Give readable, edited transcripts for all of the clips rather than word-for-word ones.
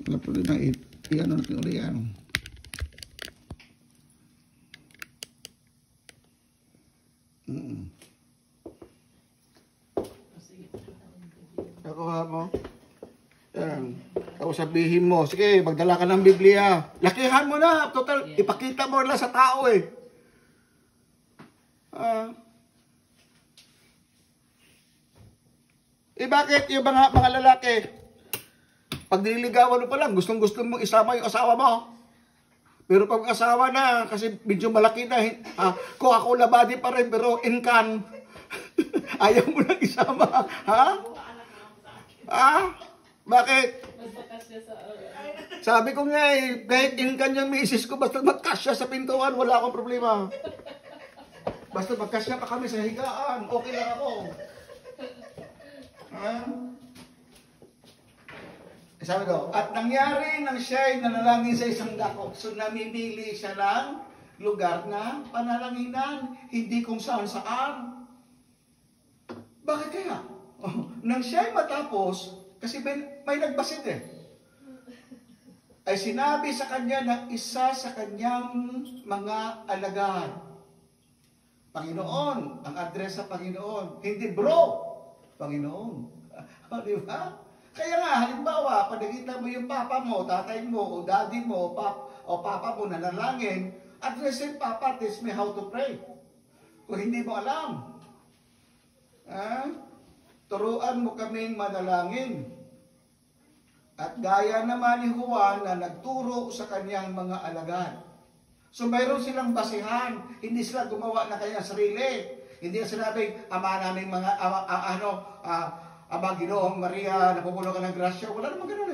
Wala po rin na iyan natin ulit yan. Nakuha mo? Yan. Tapos sabihin mo, sige, magdala ka ng Biblia. Lakihan mo na. Total, ipakita mo lang sa tao eh. Bakit yung mga lalaki, pag nililigawan mo pa lang, gustong-gusto mong isama yung asawa mo. Pero pag asawa na, kasi medyo malaki na, kung ako labadi pa rin, pero inkan, ayaw mo lang isama. Bakit? Sabi ko nga kahit inkan yung misis ko, basta magkasya sa pintuan, wala akong problema. Basta magkasya pa kami sa higaan, okay lang ako. Sabi ko, at nangyari nang siya'y nanalangin sa isang dako. So namimili siya ng lugar na panalanginan, hindi kung saan-saan. Bakit kaya? Nang siya'y matapos, kasi may nagbasid ay sinabi sa kanya ng isa sa kanyang mga alagad. Panginoon, ang address sa Panginoon. Hindi bro, Panginoon. Di ba? Kaya nga, halimbawa, pag nakita mo yung papa mo, tatay mo, o daddy mo, o papa mo nanalangin, addressin papa, teach me how to pray. Kung hindi mo alam, turuan mo kaming manalangin. At gaya naman ni Juan na nagturo sa kanyang mga alagad. So mayroon silang basihan, hindi sila gumawa na kanyang sarili. Hindi na sinabing, ama namin mga, Ama Ginoong Maria, napupuno ka ng grasya. Wala naman ganun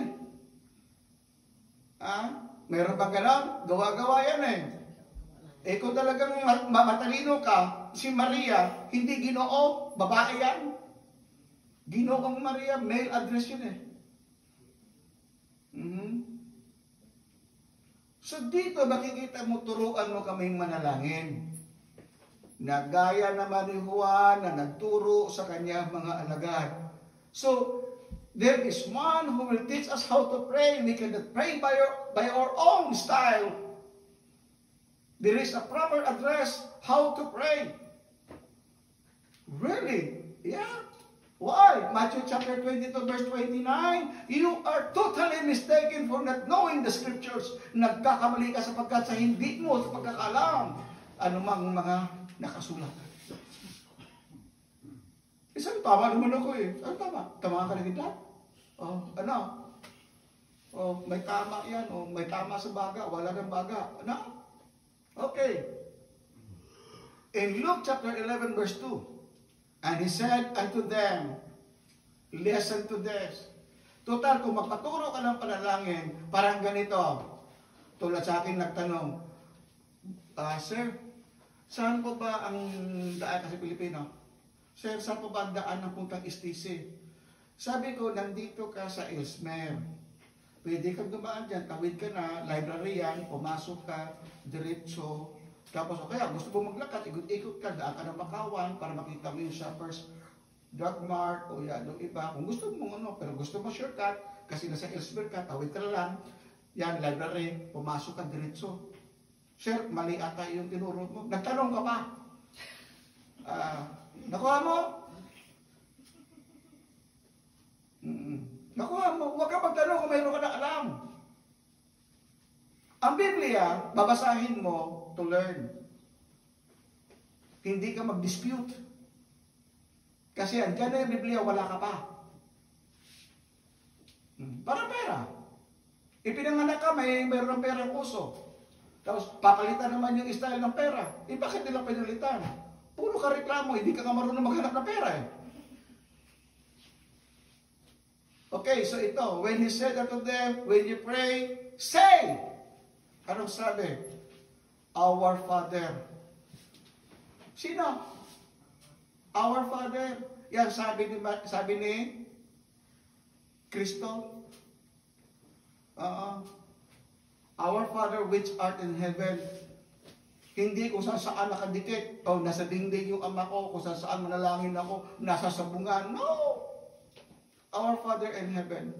Meron bang ganun? Gawa-gawa yan kung talagang matalino ka, si Maria, hindi Ginoo, babae yan. Ginoong Maria, male address yun So dito makikita mo, turuan mo kaming manalangin. Na gaya naman ni Juan na nagturo sa kanyang mga alagad. So, there is one who will teach us how to pray. We cannot pray by our own style. There is a proper address how to pray. Really? Yeah. Why? Matthew chapter 22 verse 29, you are totally mistaken for not knowing the scriptures. Nagkakamali ka sapagkat sa hindi mo, sa pagkakalam, anumang mga nakasulat. Isang tama naman ako Ano tama? Tama ka na kita? May tama yan. May tama sa baga. Wala ng baga. Okay. In Luke chapter 11 verse 2, and he said unto them, listen to this. Total, kung magpaturo ka ng panalangin, parang ganito. Tulad sa akin nagtanong, Sir, saan po ba ang daan kasi Pilipino? Sir, saan po ba ang daan ng puntang STC? Sabi ko, nandito ka sa Elsmer. Pwede kang dumaan dyan, tawid ka na, library yan, pumasok ka, diretso. Tapos, kaya gusto mo maglakad, ikot-ikot ka, daan ka ng Makawan para makita mo yung Shoppers Drug Mart o yan, yung iba. Kung gusto mo pero gusto mo shortcut, kasi nasa Elsmer ka, tawid ka lang, yan, library, pumasok ka, diretso. Sir, mali ata yung tinuro mo. Nagtanong ka pa. Nakuha mo? Nakuha mo. Huwag ka magtanong kung mayroon ka na alam. Ang Biblia, babasahin mo to learn. Hindi ka mag-dispute. Kasi andyan na yung Biblia, wala ka pa. Para pera. Ipinanganak ka, mayroon ng pera ang puso. Tapos papalitan naman yung style ng pera. Bakit nila pinalitan? Puro ka reklamo, hindi ka marunong maghanap ng pera Okay, so ito, when he said unto them, when you pray, say! Anong sabi? Our Father. Sino? Our Father. Yan sabi ni Kristo. Our Father which art in heaven. Hindi kung saan nakadikit. Nasa dingding yung ama ko, kung saan manalangin ako, nasa sabungan. No! Our Father in heaven,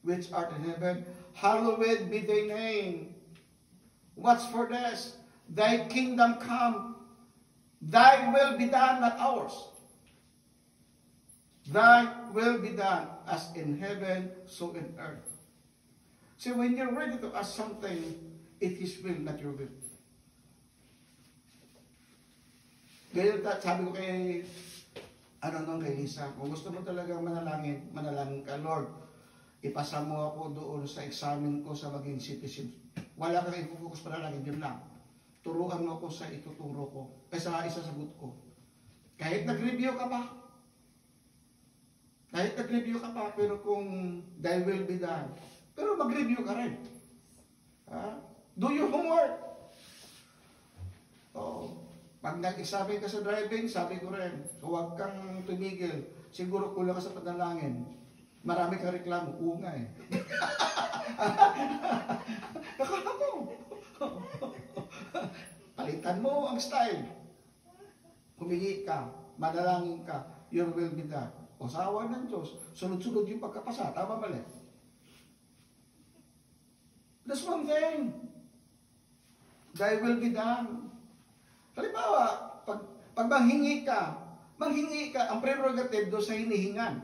which art in heaven, hallowed be thy name. What's for this? Thy kingdom come. Thy will be done, not ours. Thy will be done, as in heaven, so in earth. So when you're ready to ask something, it is will, not your will. Ganyan, sabi ko kay, kay Lisa, kung gusto mo talaga manalangin, manalangin ka, Lord, ipasa mo ako doon sa examen ko sa maging citizen. Wala kang i-focus panalangin, yun lang. Turuan mo ako sa ituturo ko, sa isasagot ko. Kahit nag-review ka pa, pero kung thy will be done, pero mag-review ka rin. Do your homework. Pag nag-examine ka sa driving, sabi ko rin, so huwag kang tumigil. Siguro kulang ka sa panalangin. Marami kang reklamo. Oo nga eh. Nakala mo. Palitan mo ang style. Humingi ka, manalangin ka, your will be done. O sa awa ng Diyos, sunod-sunod yung pagkapasa. Tama mali? That's one thing. Thy will be done. Halimbawa, pag manghingi ka, ang prerogative doon sa hinihingan.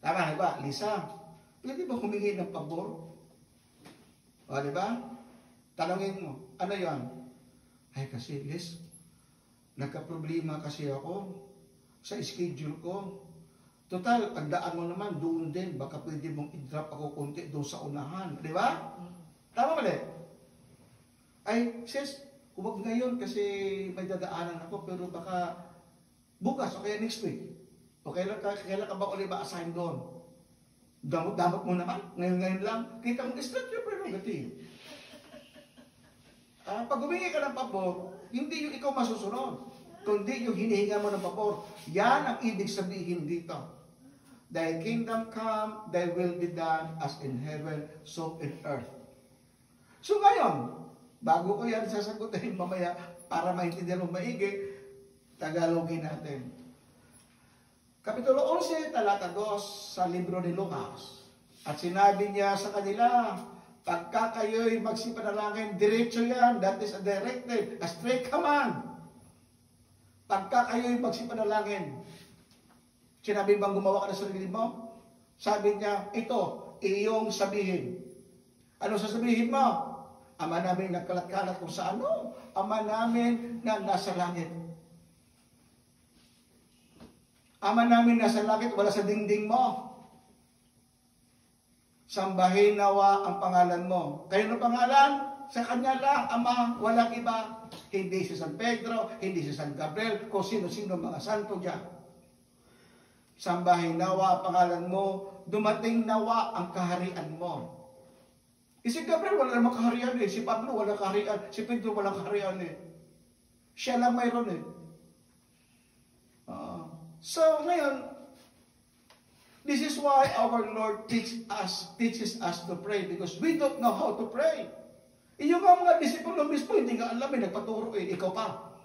Tama, diba? Lisa, pwede ba humingi ng pabor? O, diba? Tanungin mo, ano yan? Ay, kasi, Liz, nagka-problema kasi ako sa schedule ko. Total, pagdaan mo naman, doon din, baka pwede mong i-drop ako konti doon sa unahan. Diba? Tama mali? Ay, sis, huwag ngayon kasi may dadaanan ako, pero baka bukas o kaya next week. O kailan ka ba ulit ma-assign doon? Damot mo naman, ngayon lang. Kita mo, is not your prerogative. Pag humingi ka ng pabor, hindi yung ikaw masusunod, kundi yung hinihinga mo ng pabor. Yan ang ibig sabihin dito. Thy kingdom come, thy will be done as in heaven, so in earth. So ngayon, bago ko yan sasagutin mamaya para maintindihan mo maigi, Tagalogin natin. Kapitulo 11, talata 2 sa libro ni Lucas. At sinabi niya sa kanila, pagka kayo'y magsipanalangin, diretso yan. That is a directive, a straight command. Pagka kayo'y magsipanalangin, sinabi bang gumawa ka na sarili mo? Sabi niya, ito, iyong sabihin. Ano sasabihin mo? Ama namin nagkalat-kalat kung sa ano. Ama namin na nasa langit. Ama namin nasa langit, wala sa dingding mo. Sambahin nawa ang pangalan mo. Kayo ng pangalan? Sa Kanya lang, Ama, walang iba. Hindi si San Pedro, hindi si San Gabriel, kung sino-sino mga santo dyan. Sambahin nawa ang pangalan mo, dumating nawa ang kaharian mo. Si Gabriel wala namang kaharian eh. Si Pablo wala kaharian. Si Pedro walang kaharian eh. Siya lang mayroon eh. So ngayon, this is why our Lord teaches us to pray because we don't know how to pray. Yung mga disipulo mismo, hindi nga alam eh, nagpaturo eh. Ikaw pa.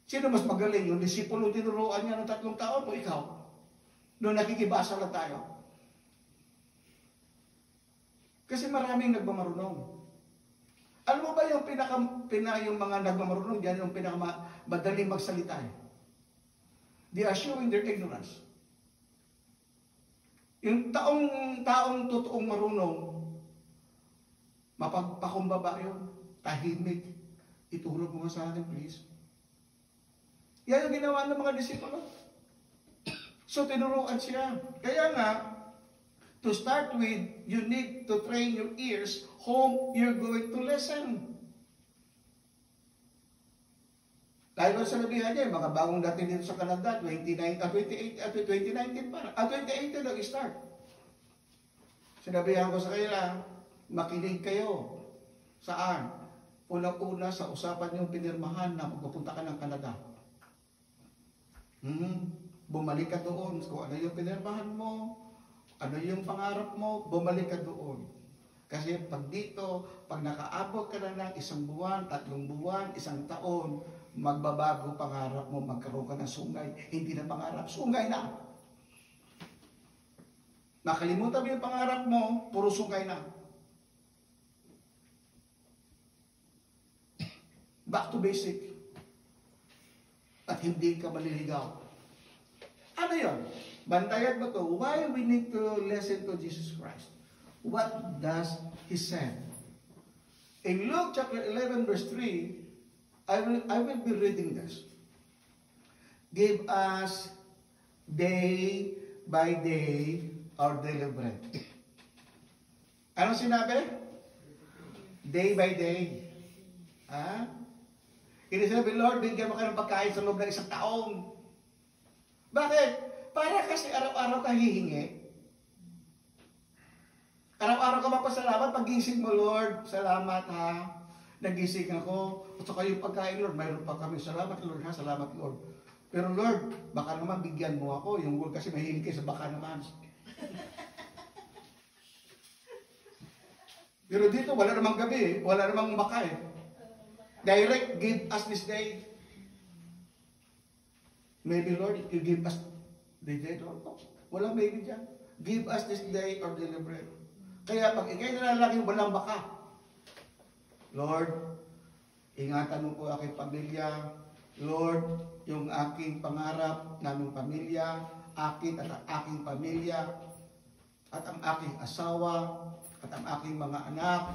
Sino mas magaling? Yung disipulo tinuruan niya ng 3 taon o ikaw? Noong nakikibasa lang tayo. Kasi maraming nagmamarunong. Alam mo ba yung yung mga nagmamarunong diyan yung pinakamadaling magsalita? They are showing their ignorance. Yung taong totoong marunong, mapagpakumbaba yun, tahimik. Ituro mo sa akin, please. Yan yung ginawa ng mga disipulo. So, tinuruan siya. Kaya nga, to start with, you need to train your ears whom you're going to listen. Dahil ba sinabihan niya, mga bagong dating dito sa Canada, 2019 pa. 2018 nag-start. Sinabihan ko sa kanila, makinig kayo. Saan? Unang-una sa usapan niyong pinirmahan na magpupunta ka ng Canada. Bumalik ka doon kung ano yung pinirmahan mo, ano yung pangarap mo, bumalik ka doon. Kasi pag dito, pag nakaabot ka na ng 1 buwan, 3 buwan, 1 taon, magbabago pangarap mo, magkaroon ka ng sungay. Hindi na pangarap, sungay na. Makalimutan mo yung pangarap mo, puro sungay na. Back to basic. At hindi ka maliligaw. Ano yun? Bantayan mo to. Why we need to listen to Jesus Christ? What does He say? In Luke chapter 11 verse 3, I will be reading this. Give us day by day our daily bread. Ano sinabi? Day by day. Ha? Hindi sinabi, Lord, bigyan mo ka ng pagkain sa loob ng isang taon. Bakit? Para kasi araw-araw ka hihingi. Araw-araw ka mapasalamat. Pag-gising mo, Lord, salamat ha. Nagising ako. At saka yung pagkain, Lord, mayroon pa kami. Salamat, Lord ha. Salamat, Lord. Pero Lord, baka naman bigyan mo ako. Yung Lord kasi mahilig kayo sa baka naman. Pero dito, wala namang gabi eh. Wala namang baka eh. Direct, give us this day. Maybe, Lord, if you give us the day, wala maybe dyan. Give us this day our daily bread. Kaya pag ikay nalalaki, walang baka. Lord, ingatan mo po aking pamilya. Lord, yung aking pangarap naming pamilya, akin at ang aking pamilya, at ang aking asawa, at ang aking mga anak,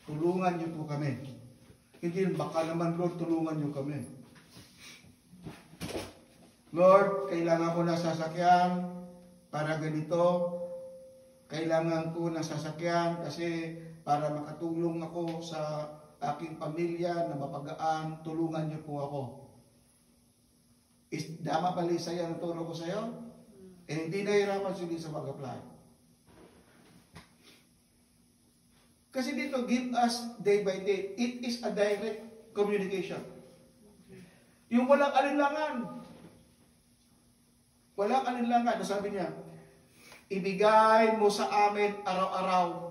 tulungan niyo po kami. Hindi, baka naman, Lord, tulungan niyo kami. Lord, kailangan ko ng sasakyan para ganito. Kailangan ko ng sasakyan kasi para makatulong ako sa aking pamilya na mapagaan, tulungan niyo po ako. Dama pala sa'yo ang turo ko sa'yo? Hindi nahirapan sila sa mag-apply. Kasi dito, give us day by day. It is a direct communication. Yung walang alinlangan. Walang alinlangan. Sabi niya, ibigay mo sa amin araw-araw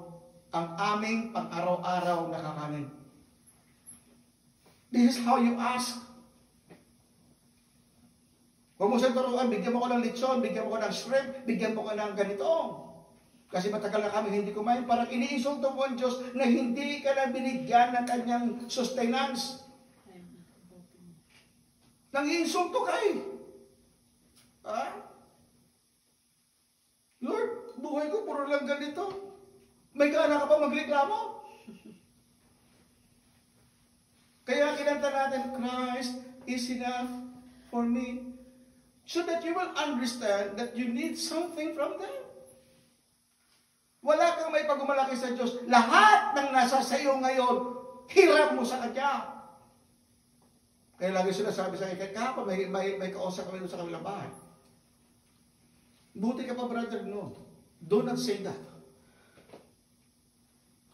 ang aming pang-araw-araw na kakanin. This is how you ask. Huwag mo siyang turuan, bigyan mo ko ng lechon, bigyan mo ko ng shrimp, bigyan mo ko ng ganito. Kasi matagal na kami hindi kumain. Parang iniinsulto mo ang Diyos na hindi ka na binigyan ng kanyang sustenance. Nang-iinsulto ka eh. Ha? Lord, buhay ko puro lang ganito. May gana ka pa magreklamo? Kaya kinanta natin, Christ is enough for me. So that you will understand that you need something from them. Wala kang may pagmamalaki sa Diyos. Lahat ng nasa sa iyo ngayon, hirap mo sa Kanya. Kaya lagi sinasabi sa akin, kahapon may kausap kami sa kabilang bahay. Buti ka pa, brother, no. Do not say that.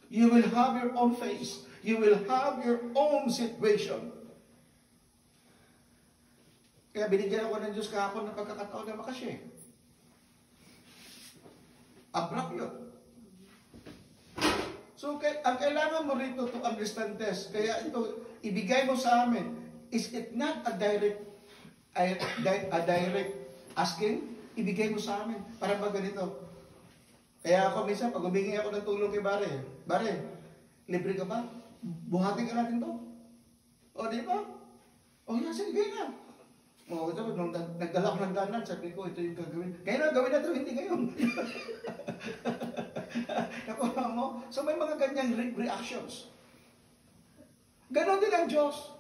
You will have your own face. You will have your own situation. Kaya binigyan ako ng Diyos kahapon ng pagkakataon na makashare. Abrak yun. So, ang kailangan mo rito to understand this. Kaya ito, ibigay mo sa amin. Is it not a direct asking? Ibigay mo sa amin. Para ba ganito? Kaya ako minsan, pag humingi ako ng tulong kay Bare, libre ka ba? Buhatin ka natin to. O, di ba? O, yan, sige na. O, ito, nung nagdala ko ng danan, sabi ko, ito yung gagawin. Kaya na, gawin na ito, hindi ngayon. Nakuha mo? So, may mga ganyang reactions. Ganon din ang Diyos.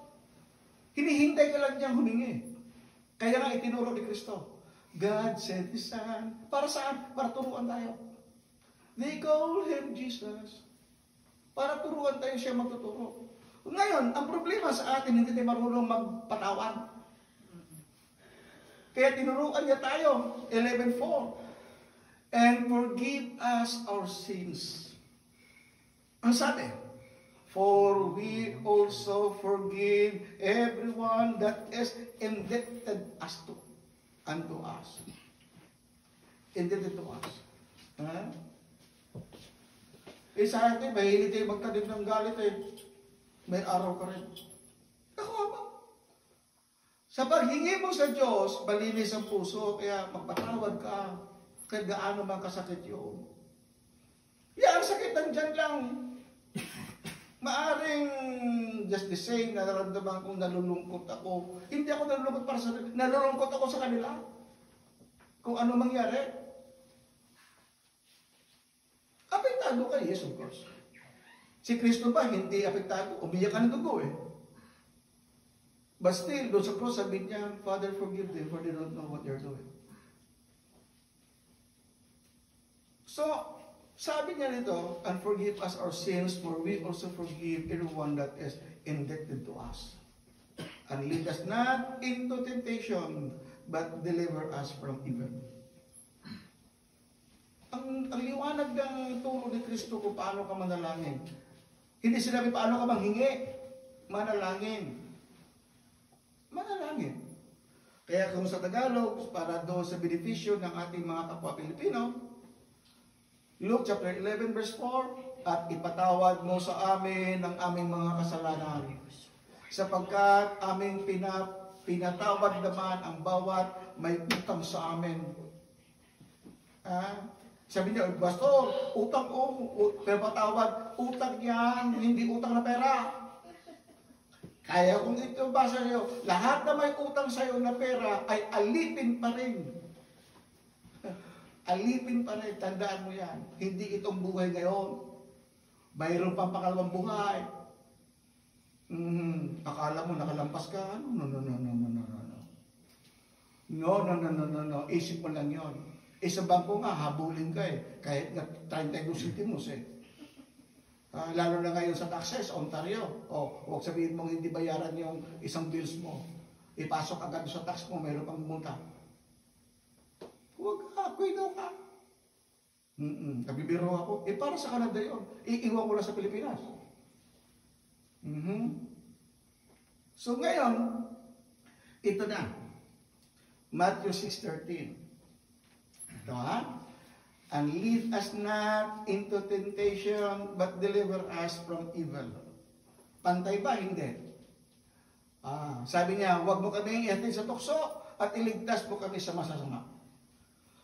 Hinihintay ka lang niyang humingi. Kaya nga itinuro ni Kristo. God sent His Son. Para saan? Para turuan tayo. They call Him Jesus. Para turuan tayo siya magtuturo. Ngayon, ang problema sa atin, hindi tayo marunong magpatawad. Kaya tinuruan niya tayo, 11:4. And forgive us our sins. Ang sabi, for we also forgive everyone that is indebted unto us. Indebted to us. Ha? Sa atin, mahilig tayo magtanim ng galit eh. May araw ka rin. Nakuha ba? Sa paghingi mo sa Diyos, malinis ang puso, kaya magpatawad ka. Kahit gaano man kasakit yun. Ang sakit nandyan lang. Maaring just the same, nararamdaman kong nalulungkot ako. Hindi ako nalulungkot para sa nalulungkot ako sa kanila. Kung ano mangyari. Apektado ka, yes, of course. Si Kristo ba, hindi apektado? Umiyak ka ng dugo eh. But still, doon sa cross, sabi niya, Father, forgive them, for they don't know what they're doing. So, sabi niya nito, and forgive us our sins, for we also forgive everyone that is indebted to us. And lead us not into temptation, but deliver us from evil. Ang liwanag ng turo ni Kristo kung paano ka manalangin. Hindi sinabi paano ka manghingi. Manalangin. Manalangin. Kaya kung sa Tagalog, para doon sa benepisyo ng ating mga kapwa Pilipino, Luke chapter 11 verse 4, at ipatawad mo sa amin ang aming mga kasalanan, sapagkat aming pinatawad naman ang bawat may utang sa amin. Sabi niya, Pastor, utang pero patawad, utang yan, hindi utang na pera. Kaya kung ito basa niyo, lahat na may utang sa'yo na pera ay alipin pa rin. Alipin pa rin, tandaan mo yan. Hindi itong buhay ngayon. Mayroon pang pangalawang buhay. Akala mo nakalampas ka? No. Isip mo lang yun. Sa bangko nga, habulin ka eh. Kahit nga 32 centimos eh. Lalo na ngayon sa taxes, Ontario. Huwag sabihin mong hindi bayaran yung isang bills mo. Ipasok agad sa tax mo, mayroon pang multa. Huwag ka, kuido ka. Nabibiro ako. Para sa Canada yun. Iiwan ko lang sa Pilipinas. So ngayon, ito na. Matthew 6:13. Ito and lead us not into temptation, but deliver us from evil. Pantay ba? Hindi. Sabi niya, huwag mo kami ihatid sa tukso at iligtas mo kami sa masasama.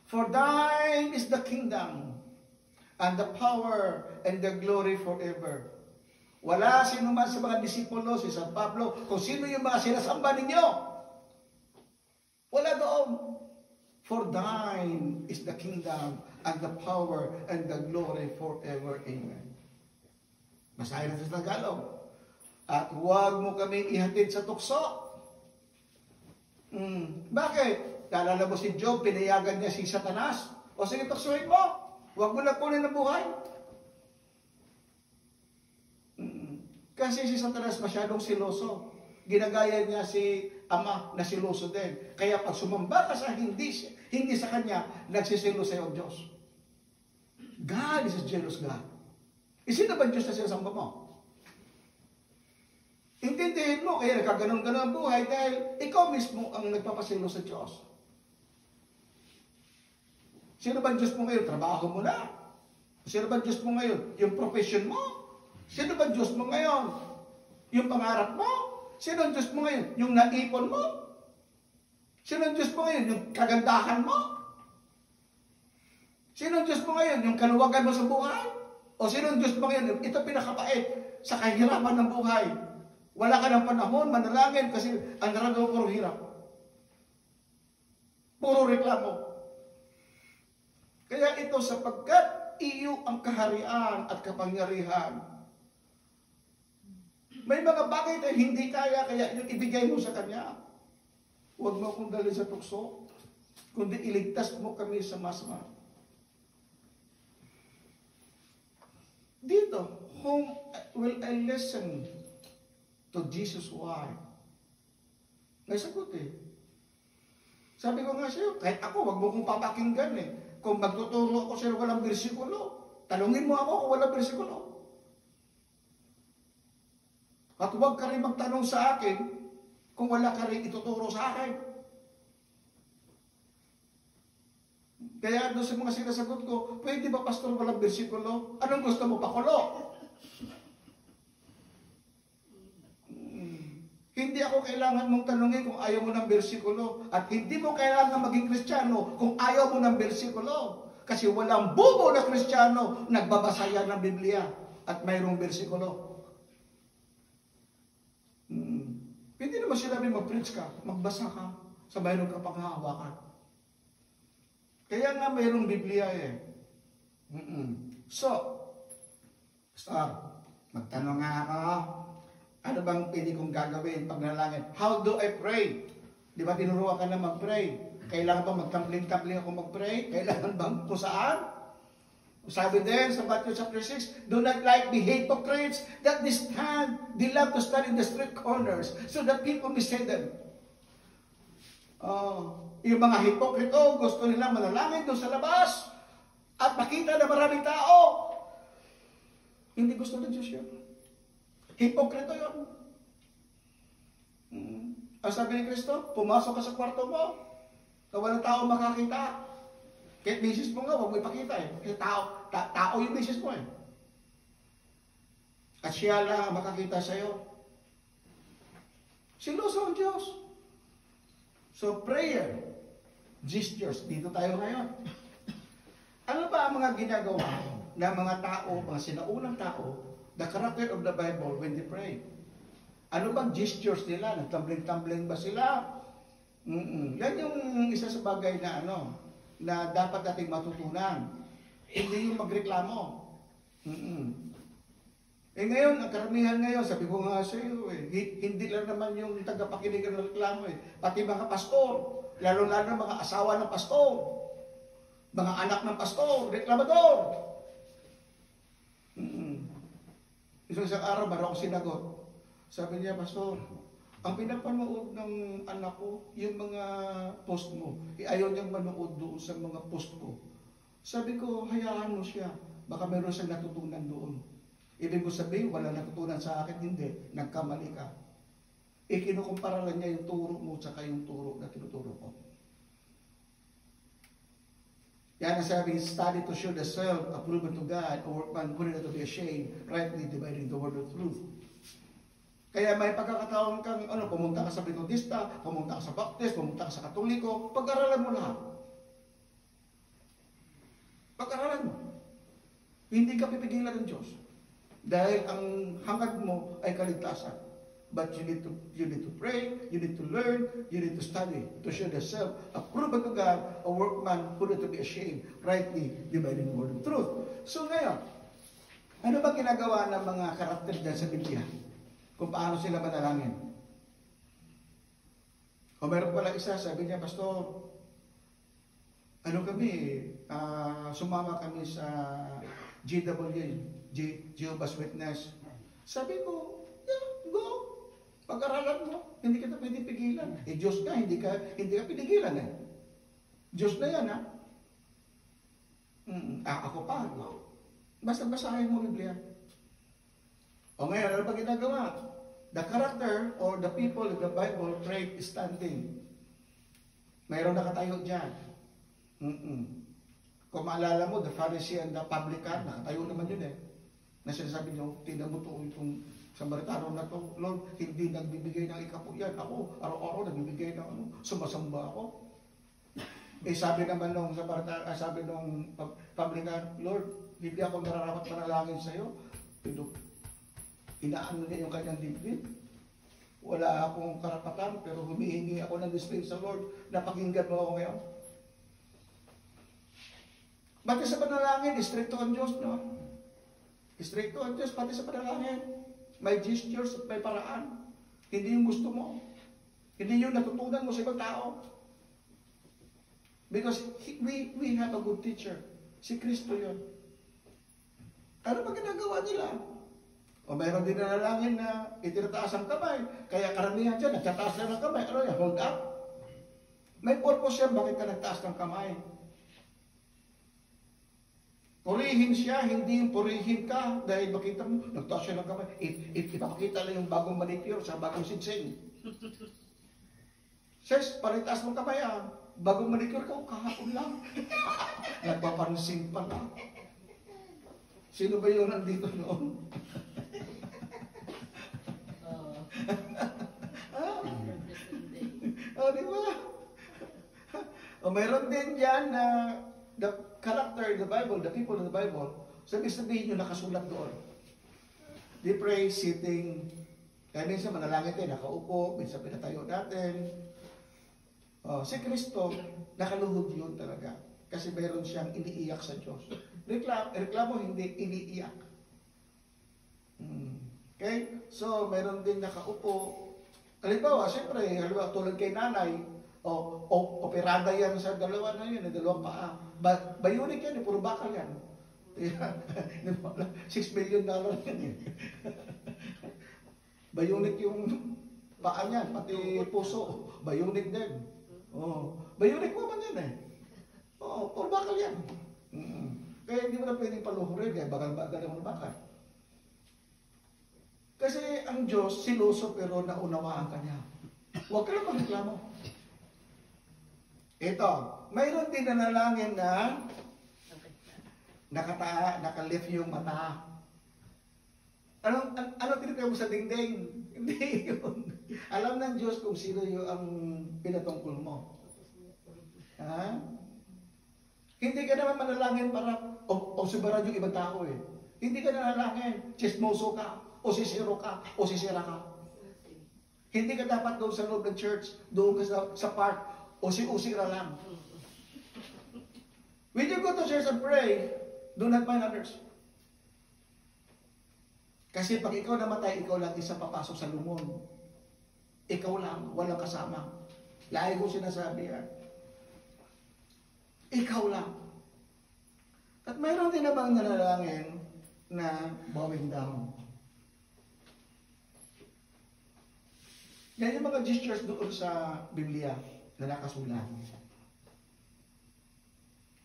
For thine is the kingdom, and the power, and the glory forever. Wala sino man sa mga disipulo, si San Pablo, kung sino yung mga sinasamba ninyo. Wala doon. For thine is the kingdom, and the power, and the glory forever. Amen. Basahin natin sa Tagalog. At huwag mo kami ihatid sa tukso. Bakit? Naalala mo si Job, pinayagan niya si Satanas. O sige, tuksuhin mo. Huwag mo na kunin ang buhay. Kasi si Satanas masyadong siloso. Ginagaya niya si Ama na siloso din. Kaya pag sumamba ka sa hindi sa kanya, nagsisilo sa iyo ang Diyos. God is a jealous God. Sino ba Diyos na sinasamba mo? Intindihin mo, kaya nagkaganon-ganon ang buhay dahil ikaw mismo ang nagpapasilo sa Diyos. Sino ba Diyos mo ngayon? Trabaho mo na. Sino ba Diyos mo ngayon? Yung profession mo? Sino ba Diyos mo ngayon? Yung pangarap mo? Sino ang Diyos mo ngayon? Yung naipon mo? Sino ang Diyos mo ngayon? Yung kagandahan mo? Sino ang Diyos mo ngayon? Yung kaluwagan mo sa buhay? O sino ang Diyos mo ngayon? Ito pinakapait sa kahirapan ng buhay. Wala ka ng panahon, manalangin kasi ang naramdaman mo puro hirap. Puro reklamo. Kaya ito sapagkat iyo ang kaharian at kapangyarihan. May mga bagay na hindi kaya yung ibigay mo sa Kanya. Huwag mo akong dalhin sa tukso, kundi iligtas mo kami sa masama. Dito, whom will I listen to Jesus why? May sagot eh. Sabi ko nga sa'yo, kahit ako, wag mo kong papakinggan eh. Kung magtuturo ako sa'yo walang bersikulo, talungin mo ako kung walang bersikulo. At huwag ka rin magtanong sa akin kung wala ka rin ituturo sa akin. Kaya doon sa mga sinasagot ko, pwede ba pastor walang bersikulo? Anong gusto mo, pakulo? Hindi ako kailangan mong tanungin kung ayaw mo ng bersikulo. At hindi mo kailangan maging Kristiyano kung ayaw mo ng bersikulo. Kasi walang bubo na Kristiyano nagbabasa yan ng Biblia at mayroong bersikulo. Hindi naman sinabi mag-preach ka, magbasa ka, sa mayroong ka pang hahawakan. Kaya nga mayroong Biblia eh. So, magtanong nga ako, ano bang pwede kong gagawin pag nalangin? How do I pray? Di ba tinuruan ka na mag-pray? Kailangan ba magtampling-tampling ako mag-pray? Kailangan bang kung saan? Sabi din sa Matthew chapter 6, do not like the hypocrites that they love to stand in the street corners so that people may see them. Yung mga hipokrito, gusto nila manalangin doon sa labas at makita na maraming tao. Hindi gusto ng Diyos yun. Hipokrito yun. Ang sabi ni Kristo, pumasok ka sa kwarto mo na walang tao makakita. Kahit misis mo nga, huwag mo ipakita eh. Kasi tao yung misis mo eh. At siya lang makakita sa'yo. Siloso ang Diyos. So prayer, gestures, dito tayo ngayon. Ano ba ang mga ginagawa ng mga tao, mga sinaunang tao, the character of the Bible when they pray? Ano bang gestures nila? Nagtumbling-tumbling ba sila? Yan yung isa sa bagay na na dapat nating matutunan. Hindi yung magreklamo. Ngayon, ang karamihan ngayon, sabi ko nga sa iyo, hindi lang naman yung tagapakinig ng reklamo pati mga pastor, lalo-lalo mga asawa ng pastor, mga anak ng pastor, reklamador. Isang araw, baru ako sinagot. Sabi niya, pastor, ang pinapanood ng anak ko, yung mga post mo, ayaw niyang manood doon sa mga post ko. Sabi ko, hayaan mo siya. Baka meron siyang natutunan doon. Ibig ko sabihin, wala natutunan sa akin, hindi. Nagkamali ka. Kinukumpara lang niya yung turo mo tsaka yung turo na tinuturo ko. Yan ang sabi, study to show the self, approved to God, or workman, who not to be ashamed, rightly dividing the word of truth. Kaya may pagkakataon kang, pumunta ka sa Metodista, pumunta ka sa Baptist, pumunta ka sa Katoliko, pag-aralan mo lahat. Pag-aralan mo. Hindi ka pipigilan ng Diyos. Dahil ang hangad mo ay kaligtasan. But you need to pray, you need to learn, you need to study, to show yourself approved to God, a workman who not to be ashamed, rightly dividing the word of truth. So ngayon, ano ba ginagawa ng mga karakter dyan sa Biblia? Kung paano sila manalangin. O meron pala isa, sabi niya, pastor, sumama kami sa GW, Jehovah's Witness. Sabi ko, yeah, go. Pag-aralan mo, hindi kita pwede pigilan. Diyos nga, hindi ka pinigilan eh. Diyos na yan, ha? Ako pa, no? Basta basahin mo Biblia. O ngayon, ano ba ginagawa? The character or the people in the Bible pray standing. Mayroon nakatayo dyan. Kung maalala mo, the Pharisee and the publican, nakatayo naman yun eh. Na sinasabi nyo, tingnan mo itong Samaritano na to, Lord, hindi nagbibigay ng ikapuyan. Ako, araw-araw nagbibigay ng sumasamba ako. Sabi naman nung sabi nung publican, Lord, hindi ako nararapat manalangin sa'yo. Inaano niya yung kanyang dibdib. Wala akong karapatan, pero humihingi ako ng dispensa sa Lord na pakinggan mo ako ngayon. Pati sa panalangin, istrikto ang Diyos, no? Istrikto ang Diyos, pati sa panalangin. May gestures at may paraan. Hindi yung gusto mo. Hindi yung natutunan mo sa ibang tao. Because we have a good teacher. Si Kristo yun. Ano ba ginagawa nila? O mayroon din nanalangin na itinataas ang kamay. Kaya karamihan dyan, nagtataas na ng kamay. Ano yan? Hold up. May purpose yan, bakit ka nagtaas ng kamay? Purihin siya, hindi yung purihin ka. Dahil makita mo, nagtaas siya ng kamay. Ipapakita lang yung bagong manicure sa bagong sinsing. Says, palitaas mo kamay bagong manicure ka, kahapon lang. Nagpapansin pa lang. Sino ba yung nandito noon? O, di ba? O, mayroon din dyan na the character in the Bible, the people in the Bible, sabihin nyo nakasulat doon. They pray sitting. Kaya minsan manalangin tayo, nakaupo, minsan pinatayo natin. O, si Kristo, nakaluhod yun talaga. Kasi mayroon siyang iniiyak sa Diyos. Reklamo hindi, iniiyak. Okay? So, mayroon din nakaupo. Halimbawa, siyempre, tulad kay nanay, operada yan sa dalawa na yun, dalawang paa. Bionic yan, puro bakal yan. 6 million dollar yan eh. Bionic yung paa niyan, pati puso, bionic din. Bionic woman yan eh. Puro bakal yan. Kaya hindi mo na pwedeng paluhurin, kaya bakal-bakal yung bakal. Kasi ang Diyos, siloso pero naunawaan ka niya. Huwag ka lang magreklamo. Ito, mayroon din nanalangin na nakalift yung mata. Ano tinitawag mo sa dingding? Hindi yun. Alam ng Diyos kung sino yung ang pinatungkol mo. Ha? Hindi ka naman manalangin para subaran yung ibang tao eh. Hindi ka nanalangin, chismoso ka, o sisiro ka, o sisira ka. Hindi ka dapat doon sa loob ng church, doon ka sa park, o usira lang. When you go to church and pray, do not mind others. Kasi pag ikaw namatay, ikaw lang isa papasok sa lumon. Ikaw lang, walang kasama. Lagi ko sinasabi yan. Ikaw lang. At mayroon din namang nanalangin na bowing down. Yan yung mga gestures doon sa Biblia na nakasulat.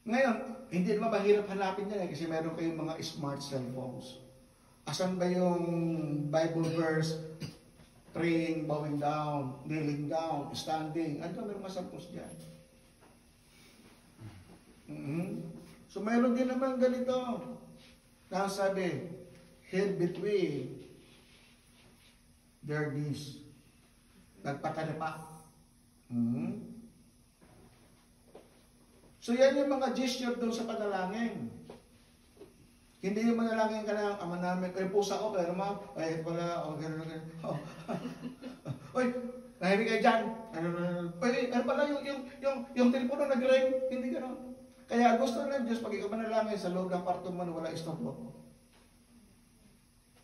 Ngayon, hindi naman mahirap hanapin yan kasi meron kayong mga smart cellphones. Asan ba yung Bible verse? Praying, bowing down, kneeling down, standing. Ano meron mga sampos dyan? So mayroon din naman ganito. Nakasabi, head between their knees. Nagpatanipa. So yan yung mga gesture doon sa panalangin. Hindi yung manalangin ka na, ama namin, pusa ko, pero ma'am, ay pala, gano'n. Oy, nahimik kayo dyan. Ano pala yung telepono nag-ring, hindi gano'n. Kaya gusto ng Diyos, pag ikaw manalangin sa loob ng kwarto mo, wala istorbo.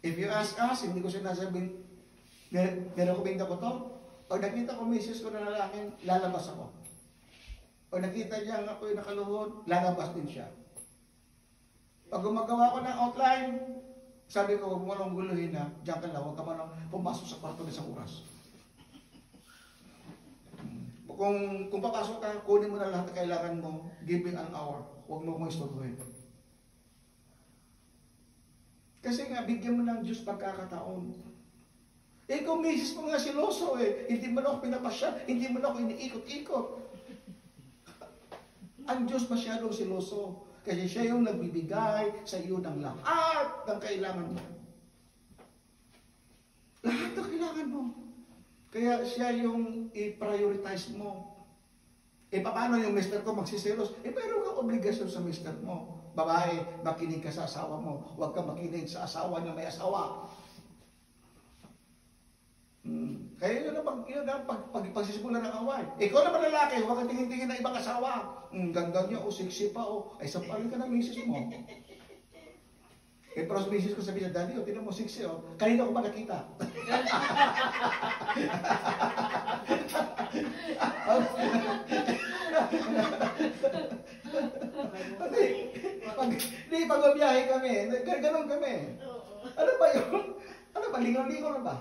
If you ask us, hindi ko sinasabing, nirekomenda ko to. Pag nakita ko misis ko na nalangin, lalabas ako. Pag nakita niya ako yung nakaluhod, lalabas din siya. Pag gumagawa ko ng outline, sabi ko, huwag mo nang guluhin na, diyan ka lang, huwag ka man pumasok sa kwarto ng isang oras. Kung papasok ka, kunin mo na lahat na kailangan mo, give me an hour, huwag mo kong istorbohin. Kasi nga, bigyan mo ng Diyos pagkakataon. Kung misis mo nga siloso hindi mo na ako pinapasya, hindi mo na ako iniikot-ikot. Ang Diyos masyadong siloso. Kasi siya yung nagbibigay sa iyo ng lahat ng kailangan mo. Lahat ng kailangan mo. Kaya siya yung i-prioritize mo. Paano yung mister ko magsisilos? Meron kang obligasyon sa mister mo. Babae, makinig ka sa asawa mo. Huwag kang makinig sa asawa na may asawa. Kaya yun ang pagsisimulan ng away. Ikaw naman lalaki, huwag kang tingin-tingin ng ibang asawa. Ganda niya, sexy pa, ay sampalin ka ng misis mo. Pero sa misis ko sabi niya, Daddy, tinan mo sexy, kanina ko ba nakita? Pag mabiyahe kami, gano'n kami. Ano ba yun? Ano ba, lingaw-lingaw na ba?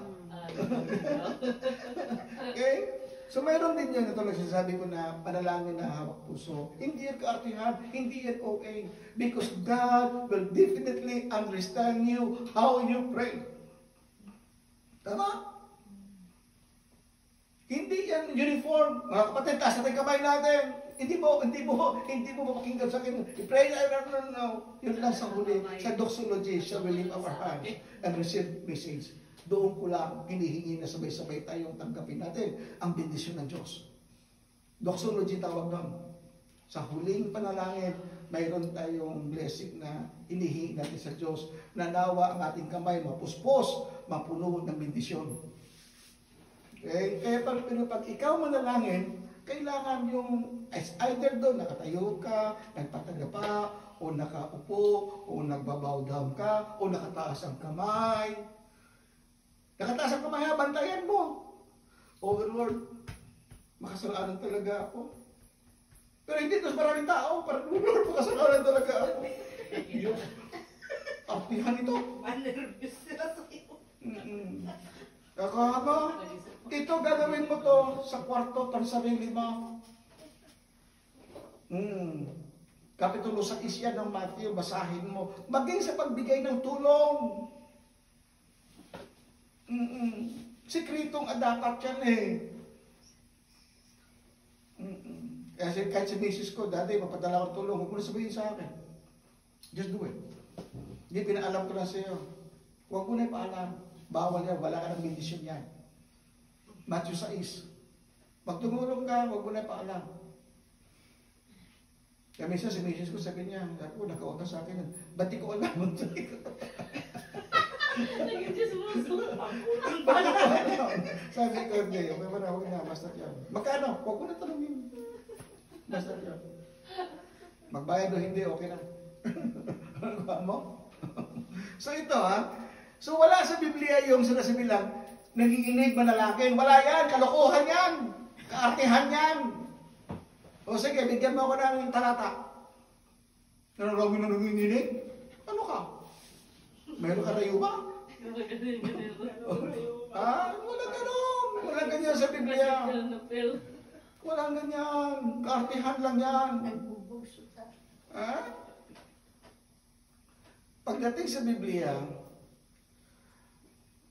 Okay? So mayroon din yan, ito nagsasabi ko na panalangin na hawak puso. Hindi yan kaartihan, hindi yan okay. Because God will definitely understand you how you pray. Tama? Hindi yan uniform. Mga kapatid, taas natin kamay natin. Hindi mo mapakinggan sa akin. I-pray na, no. Yun lang sa huli. Sa doxology, shall we lift our hands and receive message. Doon ko lang hinihingi na sabay-sabay tayong tanggapin natin ang bendisyon ng Diyos. Doxology tawag doon. Sa huling panalangin, mayroon tayong blessing na inihingi natin sa Diyos na nawa ang ating kamay mapuspos, mapuno ng bendisyon. Okay? Kaya pag ikaw manalangin, kailangan yung either doon nakatayo ka, nagpatagapa, o nakaupo, o nagbabow down ka, o nakataas ang kamay. Nakataas ang kamay, bantayan mo. Oh Lord, makasalanan talaga ako. Pero hindi ito sa maraming tao, parang Lord, makasalanan talaga ako. Artihan ito. Manervous sila sa'yo. Kakama, ito gagawin mo to sa kwarto, sa sarili mo. Kapitulo 6 yan ng Matthew, basahin mo. Maging sa pagbigay ng tulong. Sikritong dapat yan eh. Kasi kahit si misis ko, dati mapadala ko tulong, huwag mo na sabihin sa akin. Just do it. Hindi, pinaalam ko na sa iyo. Huwag mo na ipaalam. Bawal yan, wala ka ng bendisyon yan. Matthew 6. Magtumulong ka, huwag mo na ipaalam. Kaya minsan si misis ko, sabi niya, ako, nakauna sa akin. Ba't di ko alam? Nag-just mo. Sabi ko, hindi, okay ba na, huwag na, basta yan. Magkano? Huwag ko na tanongin. Basta yan. Magbayad o hindi, okay na. Ano mo? So ito so wala sa Biblia yung sinasabi lang, nagiginig manalangin. Wala yan, kalokohan yan, kaartihan yan. O sige, bigyan mo ako ng talata. Ano raw mo nanginginig? Ano ka? Meron ka rayo ba? Wala ganun. Wala ganyan sa Biblia. Walang ganyan. Kaartihan lang yan. Pagdating sa Biblia,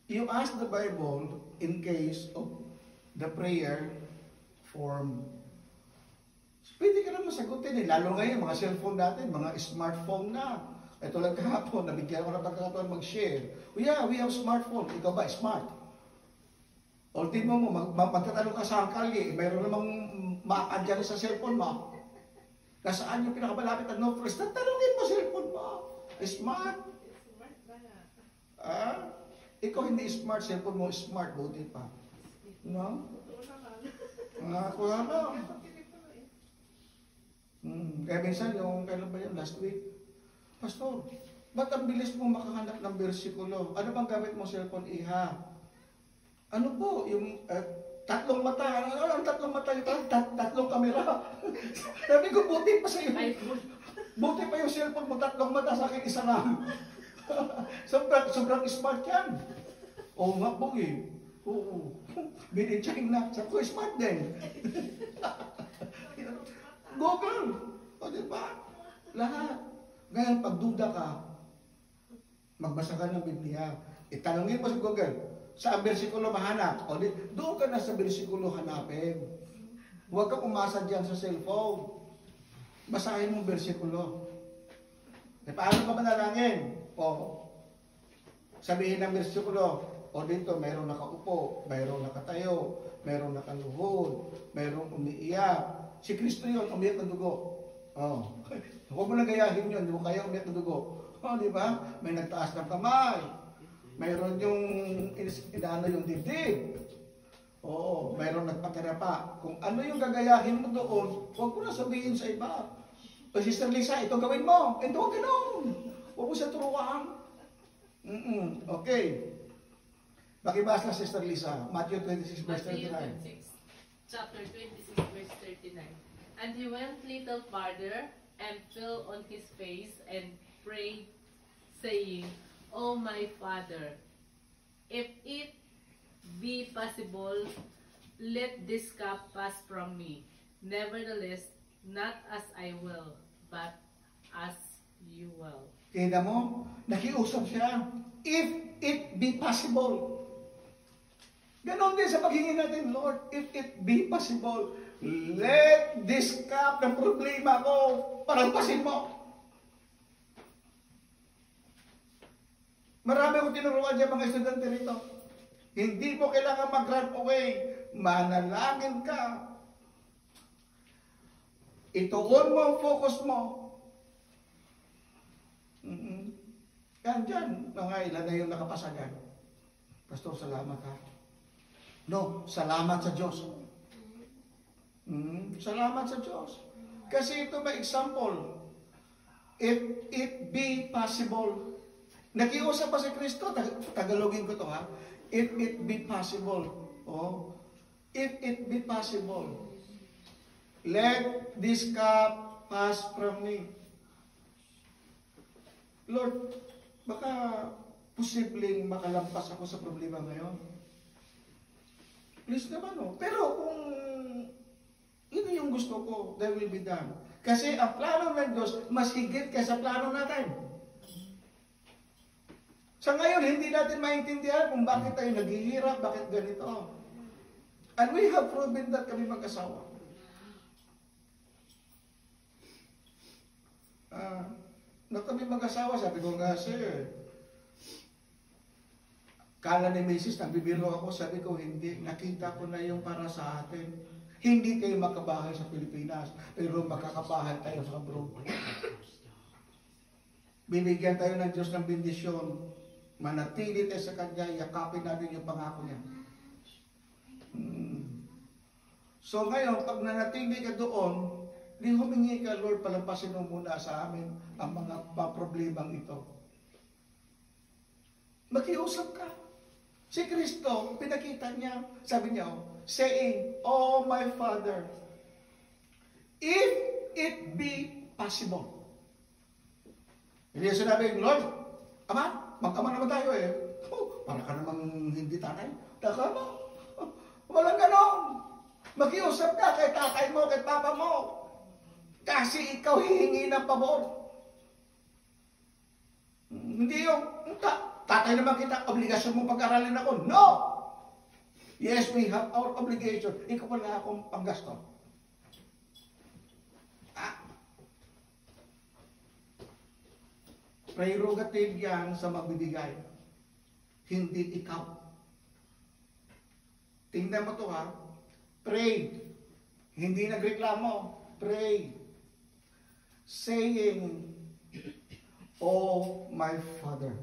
you ask the Bible in case of the prayer form. Pwede ka naman sagutin eh. Lalo ngayon, mga cellphone natin, mga smartphone na. Ito lang kahapon, nabigyan ko ng pagkakataon mag-share. Yeah, we have smartphone. Ikaw ba, smart? Ultimo mo, magtatanong ka sa kalye, mayroon namang maakan dyan sa cellphone mo. Nasaan yung pinakamalapit na no first? Tatanungin mo cellphone mo. Smart? Ikaw hindi smart, cellphone mo smart, buti pa. No? Kuha na. Kaya minsan, kailan ba yan? Last week? Pastor, ba't ang bilis mo makahanap ng bersikulo? Ano bang gamit mo cellphone, iha? Ano po? Yung tatlong mata. Ano ang tatlong mata? Tatlong kamera. Sabi ko, buti pa sa'yo. Buti pa yung cellphone mo, tatlong mata, sa akin isa lang. sobrang smart yan. Oo nga po eh. Oo. Binichang na. Sabi ko, smart din. Google. O diba? Lahat. Ngayon, pag duda ka, magbasa ka ng Biblia. Itanongin mo sa Google, saan bersikulo mahanap? O doon ka na sa bersikulo hanapin. Huwag kang umasa dyan sa cellphone. Basahin mo bersikulo. Paano ka manalangin? O, sabihin ng bersikulo, o dito, mayroong nakaupo, mayroong nakatayo, mayroong nakaluhod, mayroong umiiyak. Si Kristo yun, umiyak ng dugo. Huwag mo na gayahin yun, hindi mo kaya umiyak ng dugo. Di ba? May nagtaas ng kamay. Mayroon yung inaano yung dibdib. Oo, mayroon nagpatirapa. Kung ano yung gagayahin mo doon, huwag mo na sabihin sa iba. O Sister Lisa, ito gawin mo. Ito, ganun. Huwag mo siya turuan. Okay. Bakibas na Sister Lisa, Matthew 26 verse 39. Chapter 26 verse 39. And he went little farther and fell on his face and prayed, saying, O my Father, if it be possible, let this cup pass from me. Nevertheless, not as I will, but as you will. Kaya mo, nakiusap siya. If it be possible. Ganon din sa paghingi natin, Lord, if it be possible, let this cup ng problema ko, palampasin mo. Marami akong tinuruan dyan mga estudyante rito. Hindi mo kailangan mag-run away. Manalangin ka. Ituon mo ang focus mo. Yan dyan, mga ilan na yung nakapasagan. Pastor, salamat ha. No, salamat sa Diyos. Salamat sa Diyos. Kasi ito may example. If it be possible. Nakiusap pa si Kristo, Tagalogin ko to ha. If it be possible. Oh, if it be possible. Let this cup pass from me. Lord, baka posibleng makalampas ako sa problema ngayon. Please naman, no? Pero kung yun yung gusto ko, that will be done. Kasi ang plano ng Diyos, mas higit kaysa plano natin. Sa ngayon, hindi natin maintindihan kung bakit tayo naghihirap, bakit ganito. And we have proven that kami mag-asawa. Na kami mag-asawa, sabi ko nga, sir, kala ni Mrs. nagbibiro ako, sabi ko, hindi, nakita ko na yung para sa atin. Hindi kayo makabahay sa Pilipinas, pero makakabahay tayo sa abroad. Binigyan tayo ng Diyos ng bendisyon, manatili tayo sa Kanya, yakapin natin yung pangako niya. So ngayon, pag nanatili ka doon, di humingi ka, Lord, palampasin mo muna sa amin ang mga problemang ito. Makiusap ka. Si Kristo, pinakita niya, sabi niya, saying, "Oh my Father, if it be possible." Hindi niya sinabi, Lord, Ama, mag-ama naman tayo eh. Para ka namang hindi tatay. Taka mo. Walang ganon. Makiusap ka kay tatay mo, kay papa mo. Kasi ikaw hihingi ng pabor. Hindi yung, tatay naman kita, obligasyon mong pag-aralin ako. No! Yes, we have our obligation. Ikaw wala akong panggasto. Prerogative yan sa magbibigay. Hindi ikaw. Tingnan mo to ha. Pray. Hindi nagreklamo. Pray. Saying, "Oh my Father."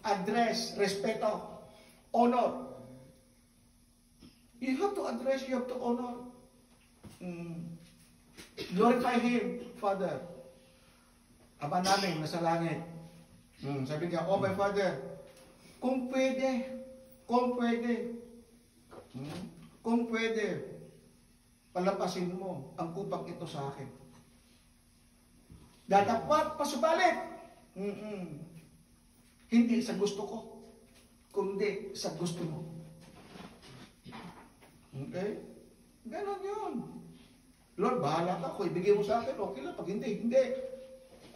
Address, respeto, honor. You have to address, you have to honor. Glorify Him, Father. Ama namin, nasa langit. Sabi niya, "Oh my Father, kung pwede, kung pwede, palampasin mo ang kupang ito sa akin. Dadapat pasubalit. Hindi sa gusto ko, kundi sa gusto mo." Okay? Ganon yun. Lord, bahala ka. Kung ibigay mo sa akin, okay lang. Pag hindi, hindi.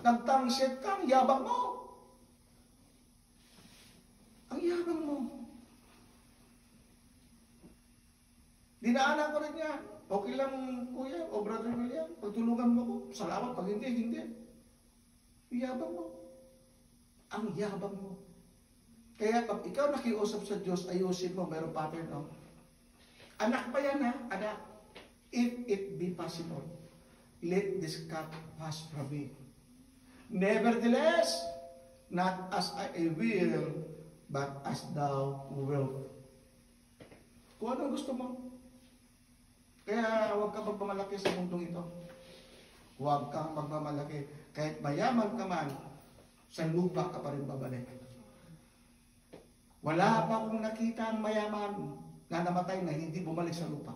Nagtangsit ka, ang yabang mo. Ang yabang mo. Dinaanan ko rin yan. Okay lang, kuya, o brother William, pagtulungan mo ko. Salamat, pag hindi, hindi. Yabang mo. Ang yabang mo. Kaya pag ikaw nakiusap sa Diyos, ayusin mo, mayroong pattern, no? Anak pa yan, ha? Anak. If it be possible, let this cup pass from me. Nevertheless, not as I will, but as thou wilt. Kung anong gusto mo. Kaya huwag kang magmamalaki sa mundong ito. Huwag kang magmamalaki. Kahit mayaman ka man, sa lupa ka pa rin babalik. Wala pa akong nakita ang mayaman na namatay na hindi bumalik sa lupa.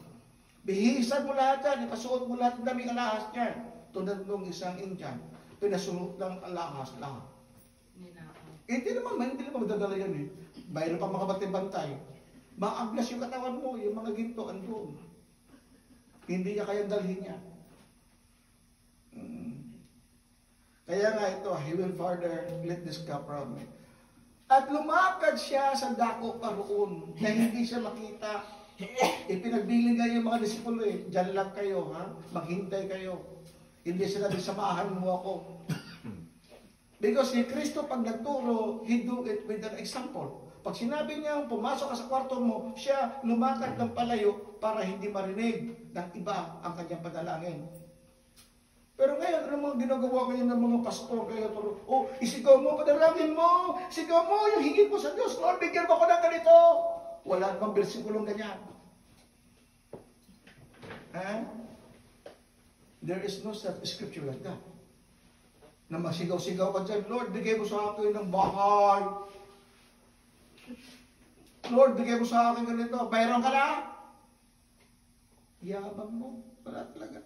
Bihisan mo lahat yan, ipasuot mo lahat ng daming alahas niyan. Tulad ng isang Indian, pinasuot ng alahas lahat. Hindi naman madadala yan eh. Mayroon pa mga bantay-bantay. Maaglas yung katawan mo, yung mga ginto, andun. Hindi niya kayang dalhin niya. Kaya nga ito, He will Father, let this cup from me. At lumakad siya sa dako paroon na hindi siya makita. Ipinagbilin nga yung mga disipulo eh. Diyan lang kayo, ha? Maghintay kayo. Hindi sila samahan mo ako. Because si Kristo pag nagturo, He do it with an example. Pag sinabi niya, pumasok ka sa kwarto mo, siya lumakad ng palayo para hindi marinig. ng iba ang kanyang panalangin. Pero ngayon, ano mga ginagawa kayo ng mga pastor? Kaya turo, isigaw mo, panalangin mo, sigaw mo, yung hingin mo sa Diyos, Lord, bigyan mo ko ng ganito. Wala namang bersikulong ganyan. There is no such scripture like that. Na masigaw-sigaw ka dyan, Lord, bigay mo sa akin ng bahay. Lord, bigay mo sa akin ganito. Mayroon ka na? Yabang mo. Wala talaga.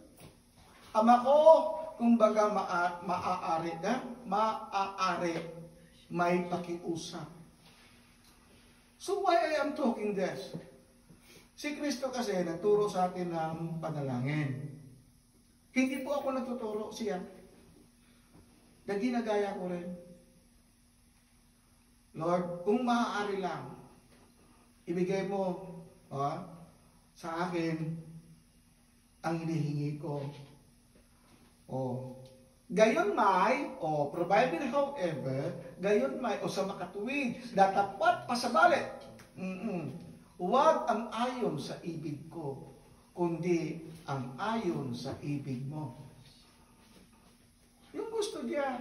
Ama ko, kumbaga maaari na, maaari, may pakiusap. So why I am talking this? Si Kristo kasi nagturo sa atin ng panalangin. Hindi po ako nagtuturo, siya. Na ginagaya ko rin. Lord, kung maaari lang, ibigay mo sa akin ang hinihingi ko. Gayon may, provided however, gayon may, sa makatuwid, datapat pa sa balik. Huwag ang ayon sa ibig ko, kundi ang ayon sa ibig mo. Yung gusto niya.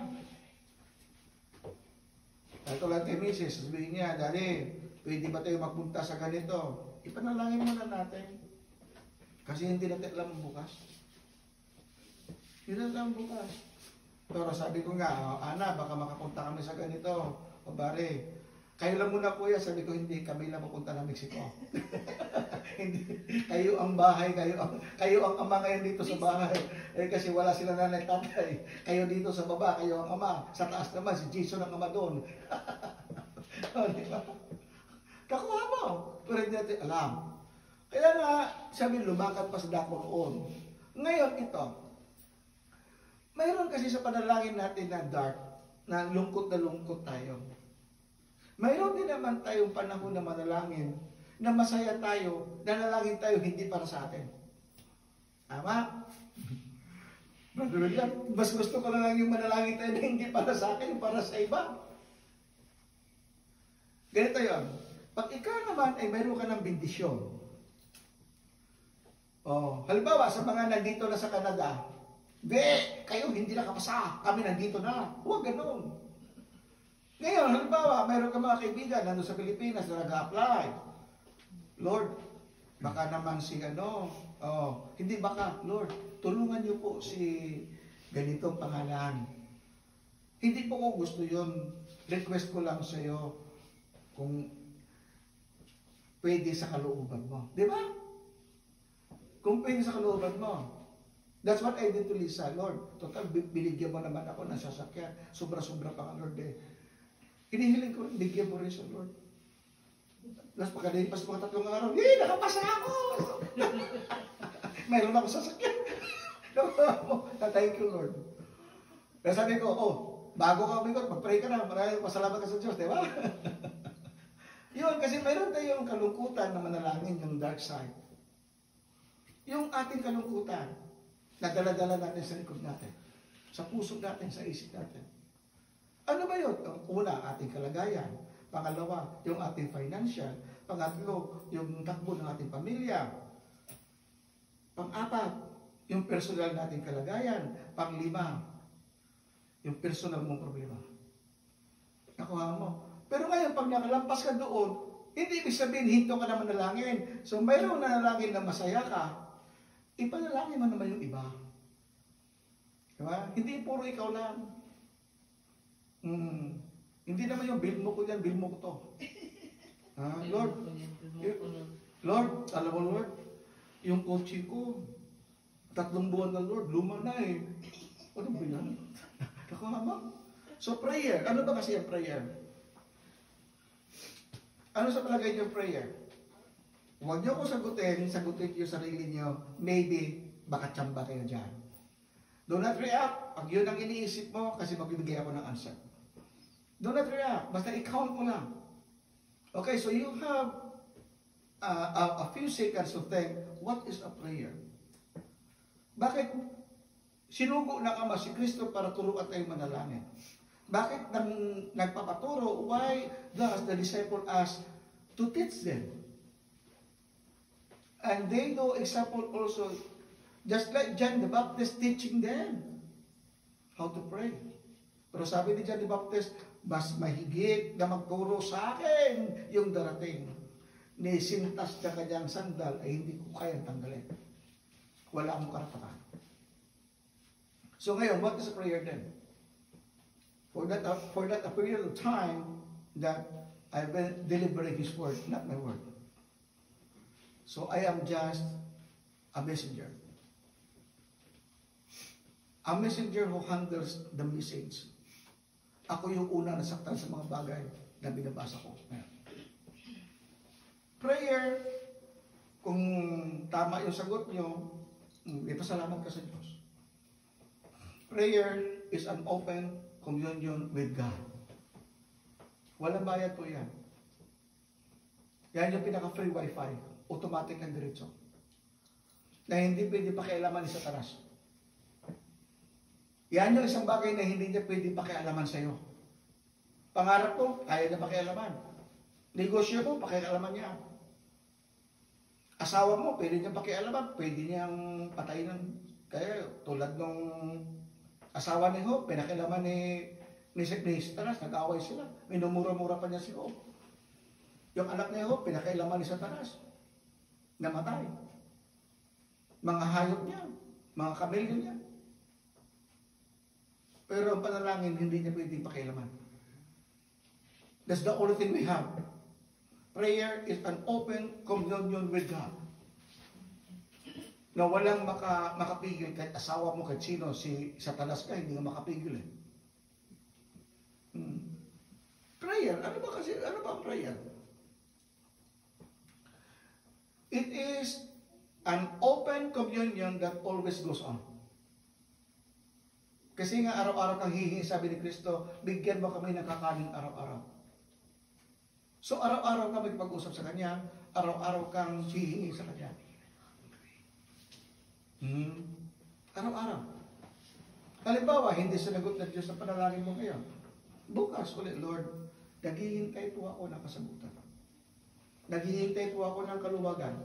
Ito lang kay Mrs. Sabihin niya, Daddy, pwede ba tayo magpunta sa ganito? Ipanalangin muna natin. Kasi hindi natin alam bukas. Hindi natin alam bukas. Pero sabi ko nga, Ana, baka makapunta kami sa ganito. O bari, kayo lang muna kuya. Sabi ko, hindi, kami lang mapunta ng Mexico. Hindi, kayo ang bahay, kayo ang ama ngayon dito sa bahay. Kasi wala sila nanay tatay. Kayo dito sa baba, kayo ang ama. Sa taas naman, si Jason ang ama doon. Diba? Kakuha mo. Pero hindi natin alam. Kaya nga, sabi, lumakad pa sa dako roon. Ngayon, ito. Mayroon kasi sa panalangin natin na dark, na lungkot tayo. Mayroon din naman tayong panahon na manalangin, na masaya tayo, nanalangin tayo hindi para sa atin. Tama? Brother William, mas gusto ko na lang yung manalangin tayo na hindi para sa akin, para sa iba. Ganito yun. Pag ikaw naman ay mayroon ka ng bendisyon, halimbawa sa mga nandito na sa Canada, kayo hindi nakapasa, kami nandito na. Huwag ganun. Ngayon, halimbawa, mayroon ka mga kaibigan nandun sa Pilipinas na nag-a-apply. Lord, baka naman hindi baka, Lord, tulungan niyo po si ganitong pangalan. Hindi po ko gusto yun. Request ko lang sa iyo kung pwede sa kalooban mo. Di ba? Kung pwede sa kalooban mo. That's what I did to Lisa, Lord. Total, binigyan mo naman ako ng sasakyan. Sobra-sobra pa ka, Lord. Hinihiling ko, bigyan mo rin siya, Lord. Tapos pagkalipas mga 3 araw, nakapasa ako! Mayroon ako sasakyan. Thank you, Lord. Kaya sabi ko, bago ka umikot, mag-pray ka na, maraming pasalamat ka sa Diyos, di ba? Yun, kasi mayroon tayong kalungkutan na manalangin, yung dark side. Yung ating kalungkutan, nadala-dala natin sa likod natin, sa puso natin, sa isip natin. Ano ba yun? Una, ating kalagayan. Pangalawa, yung ating financial. Pangatlo, yung takbo ng ating pamilya. Pang-apat, yung personal nating kalagayan. Pang-lima, yung personal mong problema. Nakuha mo. Pero ngayon, pag nakalampas ka doon, hindi ibig sabihin, hinto ka na manalangin. So, mayroong nanalangin na masaya ka, ipanalangin mo naman yung iba. Diba? Hindi puro ikaw lang. Hindi naman yung bill mo ko yan, bill mo ko to. Lord, alam mo Lord, yung kotse ko, 3 buwan na Lord, luma na eh. Ano ba yan? Nakamama. So prayer, ano ba kasi yung prayer? Ano sa palagay niyo prayer? Huwag niyo ko sagutin niyo sarili niyo, maybe, baka tsamba kayo dyan. Do not react. Pag yun ang iniisip mo, kasi magbibigay ako ng answer. Do not react. Basta i-count mo lang. Okay, so you have a few seconds to think, what is a prayer? Bakit sinugo na Ama si Kristo para turuan tayong manalangin? Bakit nagpapaturo? Why does the disciple ask to teach them? And they do example also, just like John the Baptist teaching them how to pray. Pero sabi ni John the Baptist, mas mahigit na magturo sa akin yung darating. Ni sintas na kanyang sandal ay hindi ko kayang tanggalin. Wala akong karapatan. So ngayon, what is a prayer then? For that a period of time that I've been delivering His word, not my word. So I am just a messenger. A messenger who handles the message. Ako yung una nasaktan sa mga bagay na binabasa ko. Prayer, kung tama yung sagot nyo, ipasalamat ka sa Diyos. Prayer is an open communion with God. Walang bayad po yan. Yan yung pinaka-free wifi. Automatic and diretso. Na hindi pwede pakialaman ni Satanas. Yan yung isang bagay na hindi niya pwede pakialaman sa'yo. Pangarap mo, kaya niya pakialaman. Negosyo mo, pakialaman niya. Asawa mo, pwede niya pakialaman. Pwede niyang patayin ng... Kaya tulad nung asawa ni Job, pinakialaman ni Satanas, nag-away sila. Minumura-mura pa niya si Job. Yung anak ni Job, pinakialaman ni Satanas. Namatay. Mga hayop niya, mga kamelyo niya. Pero ang panalangin, hindi niya pwedeng pakialaman. That's the only thing we have. Prayer is an open communion with God. Na walang makapigil kahit asawa mo, kahit sino, si Satanas ka, hindi nga makapigil eh. Prayer, ano ba ang prayer? It is an open communion that always goes on. Kasi nga araw-araw kang hihingi, sabi ni Kristo, bigyan mo kami ng kakanin araw-araw. So araw-araw ka magpag-usap sa Kanya, araw-araw kang hihingi sa Kanya. Araw-araw. Halimbawa, hindi sinagot ng Diyos sa panalangin mo ngayon. Bukas ulit, Lord, naghihintay po ako ng kasagutan. Naghihintay po ako ng kaluwagan.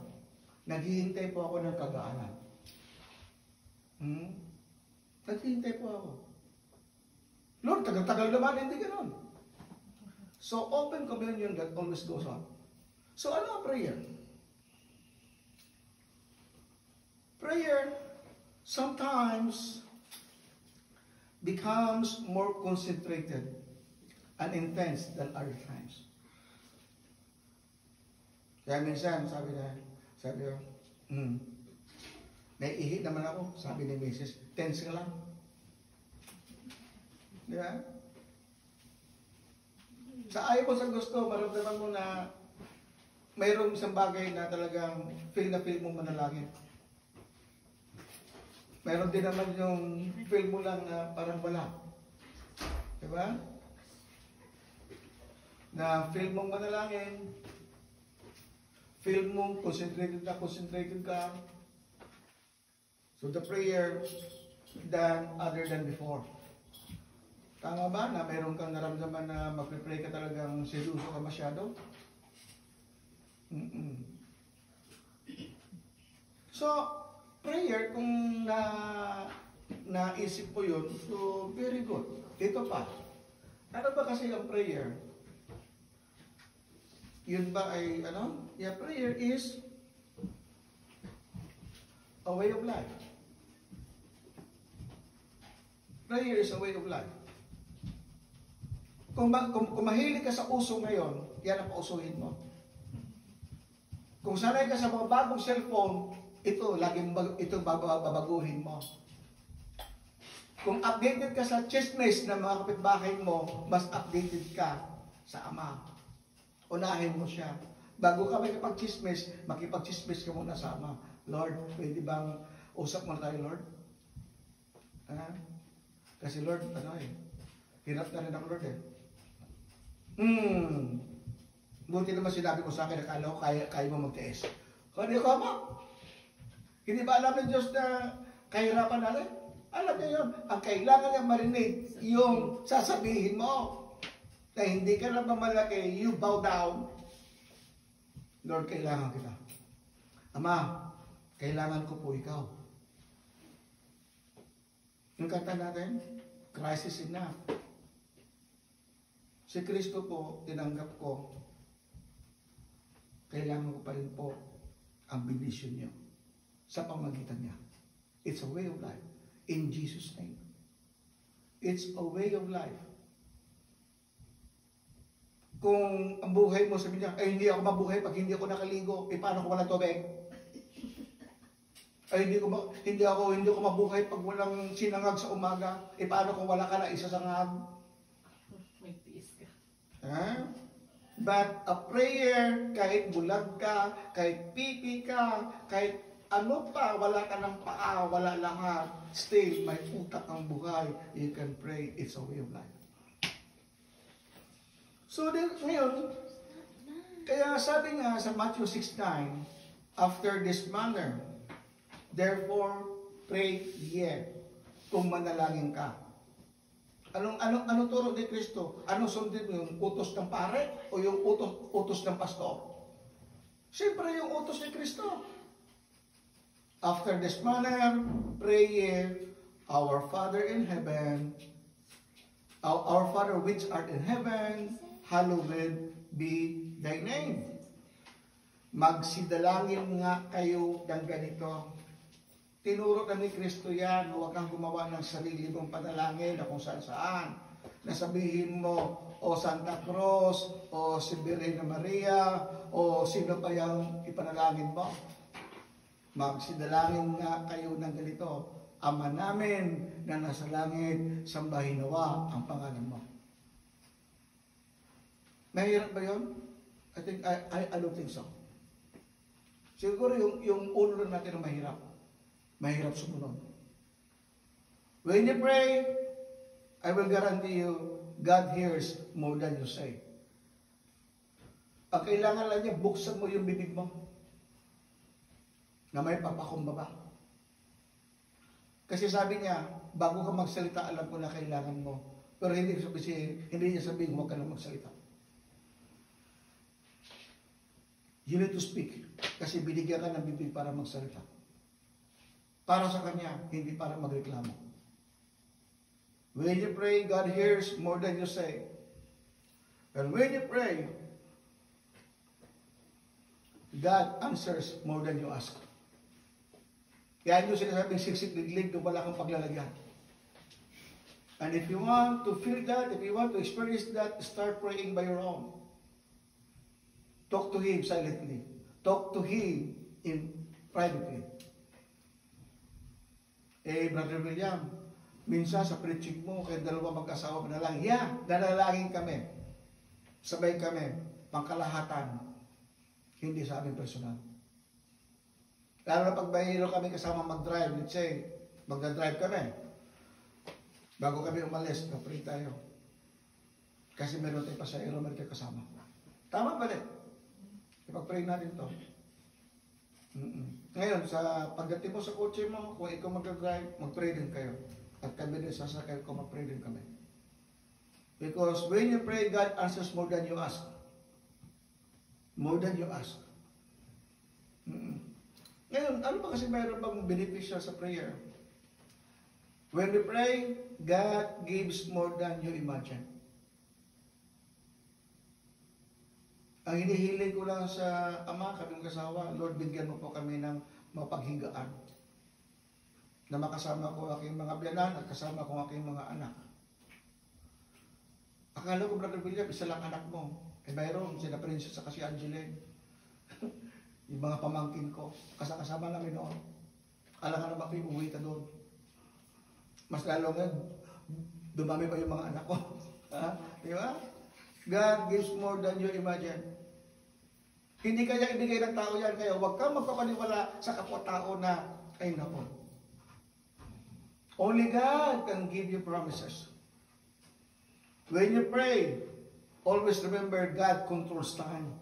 Naghihintay po ako ng kagaanan. Naghihintay po ako. Lord, tagal-tagal naman, hindi gano'n. So, open communion that always goes on. So, ano ang prayer? Prayer sometimes becomes more concentrated and intense than other times. Kaya minsan, sabi ko, naiihi naman ako, sabi ni Mrs., tense ka lang. Di ba? Sa ayaw ko sa gusto, maramdaman mo na mayroong isang bagay na talagang feel na feel mo manalangin. Mayroon din naman yung feel mo lang na parang wala. Di ba? Na feel mong manalangin, feel mong concentrated ka. So the prayer than other than before. Tama ba na mayroon kang naramdaman na magpipray ka talagang seryoso ka masyado? So, prayer, kung naisip ko yun, so very good. Dito pa. Ano ba kasi ang prayer? Yun ba ay, Yeah, prayer is a way of life. Prayer is a way of life. Kung mahilig ka sa uso ngayon, yan ang pausuhin mo. Kung sanay ka sa mga bagong cellphone, ito babaguhin mo. Kung updated ka sa chismis ng mga kapitbahay mo, mas updated ka sa Ama. Unahin mo siya. Bago ka makipag-chismis, makipag-chismis ka muna sa Ama. Lord, pwede bang usap mo tayo, Lord? Kasi Lord, hirap na rin ako, Lord eh. Buti naman sinabi ko sa akin, akala ko kaya mo magtiis. Hindi ko mo. Hindi ba alam ng Diyos na kahirapan natin? Alam niya yun. Ang kailangan niya marinig, yung sasabihin mo. Na hindi ka na mamalaki, you bow down. Lord, kailangan kita. Ama, kailangan ko po ikaw. Yung kanta natin, crisis enough. Si Kristo po, tinanggap ko, kailangan ko pa rin po ang bendisyon niyo sa pamagitan niya. It's a way of life. In Jesus' name. It's a way of life. Kung ang buhay mo, sabi niya, ay hindi ako mabuhay pag hindi ako nakaligo, paano kung walang tubig? Ay hindi ako mabuhay pag walang sinangag sa umaga, paano kung wala ka na isa sa ngag? May tiis ka. But a prayer, kahit bulag ka, kahit pipi ka, kahit ano pa, wala ka ng paa, wala lahat, still, may utak ang buhay, you can pray, it's a way of life. So, ngayon, kaya sabi nga sa Matthew 6:9, after this manner, therefore, pray ye, kung manalangin ka. Anong turo ni Kristo? Ano sundin mo? Yung utos ng pare o yung utos ng pastor? Siyempre yung utos ni Kristo. After this manner, pray ye, our Father in heaven, our Father which art in heaven, hallowed be thy name. Magsidalangin nga kayo ng ganito. Tinuro na ni Kristo yan, huwag kang gumawa ng sarili mong panalangin na kung saan-saan. Nasabihin mo, o Santa Cruz, o si Birhena Maria, o sino pa yung ipanalangin mo. Magsidalangin nga kayo ng ganito, Ama namin na nasa langit, sambahin nawa ang pangalan mo. Mahirap ba yun? I don't think so. Siguro yung ulo natin ang mahirap. Mahirap sumunod. When you pray, I will guarantee you, God hears more than you say. Ang kailangan lang niya, buksan mo yung bibig mo na may papakumbaba. Kasi sabi niya, bago ka magsalita, alam ko na kailangan mo. Pero hindi niya sabihin, huwag ka na magsalita. You need to speak. Kasi binigyan ka ng bibig para magsalita. Para sa Kanya, hindi para magreklamo. When you pray, God hears more than you say. And when you pray, God answers more than you ask. Yan yung sinasabing siksik-liglig kung wala kang paglalagyan. And if you want to feel that, if you want to experience that, start praying by your own. Talk to Him silently. Talk to Him in privately. Brother William, minsan sa preaching mo, kaya dalawa mag-asawa panalangin. Yeah, nanalangin kami. Sabay kami. Pangkalahatan. Hindi sa amin personal. Lalo na pag bahiro kami kasama mag-drive, let's say, magdadrive kami. Bago kami umalis, na-pray tayo. Kasi meron tayo pasahero, meron tayo kasama. Tama ba rin? Ipag-pray natin to. Ngayon, sa pagdating mo sa kotse mo, kung ikaw mag-drive, mag-pray din kayo. At kami din sasakay ko, mag-pray din kami. Because when you pray, God answers more than you ask. More than you ask. Ngayon, ano ba kasi mayroon bang beneficial sa prayer? When we pray, God gives more than you imagine. Ang hinihiling ko lang sa Ama, kaming kasawa, Lord, bigyan mo po kami ng mapaghigaan. Na makasama ko aking mga biyanan at kasama ko aking mga anak. Akala ko, Brother William, isa lang anak mo. Mayroon, sina Princess at si Angeline. Yung mga pamangkin ko, kasama namin noon. Akala ka naman ko umuwi ka doon. Mas lalo nga, dumami pa yung mga anak ko. Di ba? God gives more than you imagine. Hindi kaya ibigay ng tao yan, kaya huwag kang magpapaniwala sa kapwa-tao na, ay nako. Only God can give you promises. When you pray, always remember God controls time.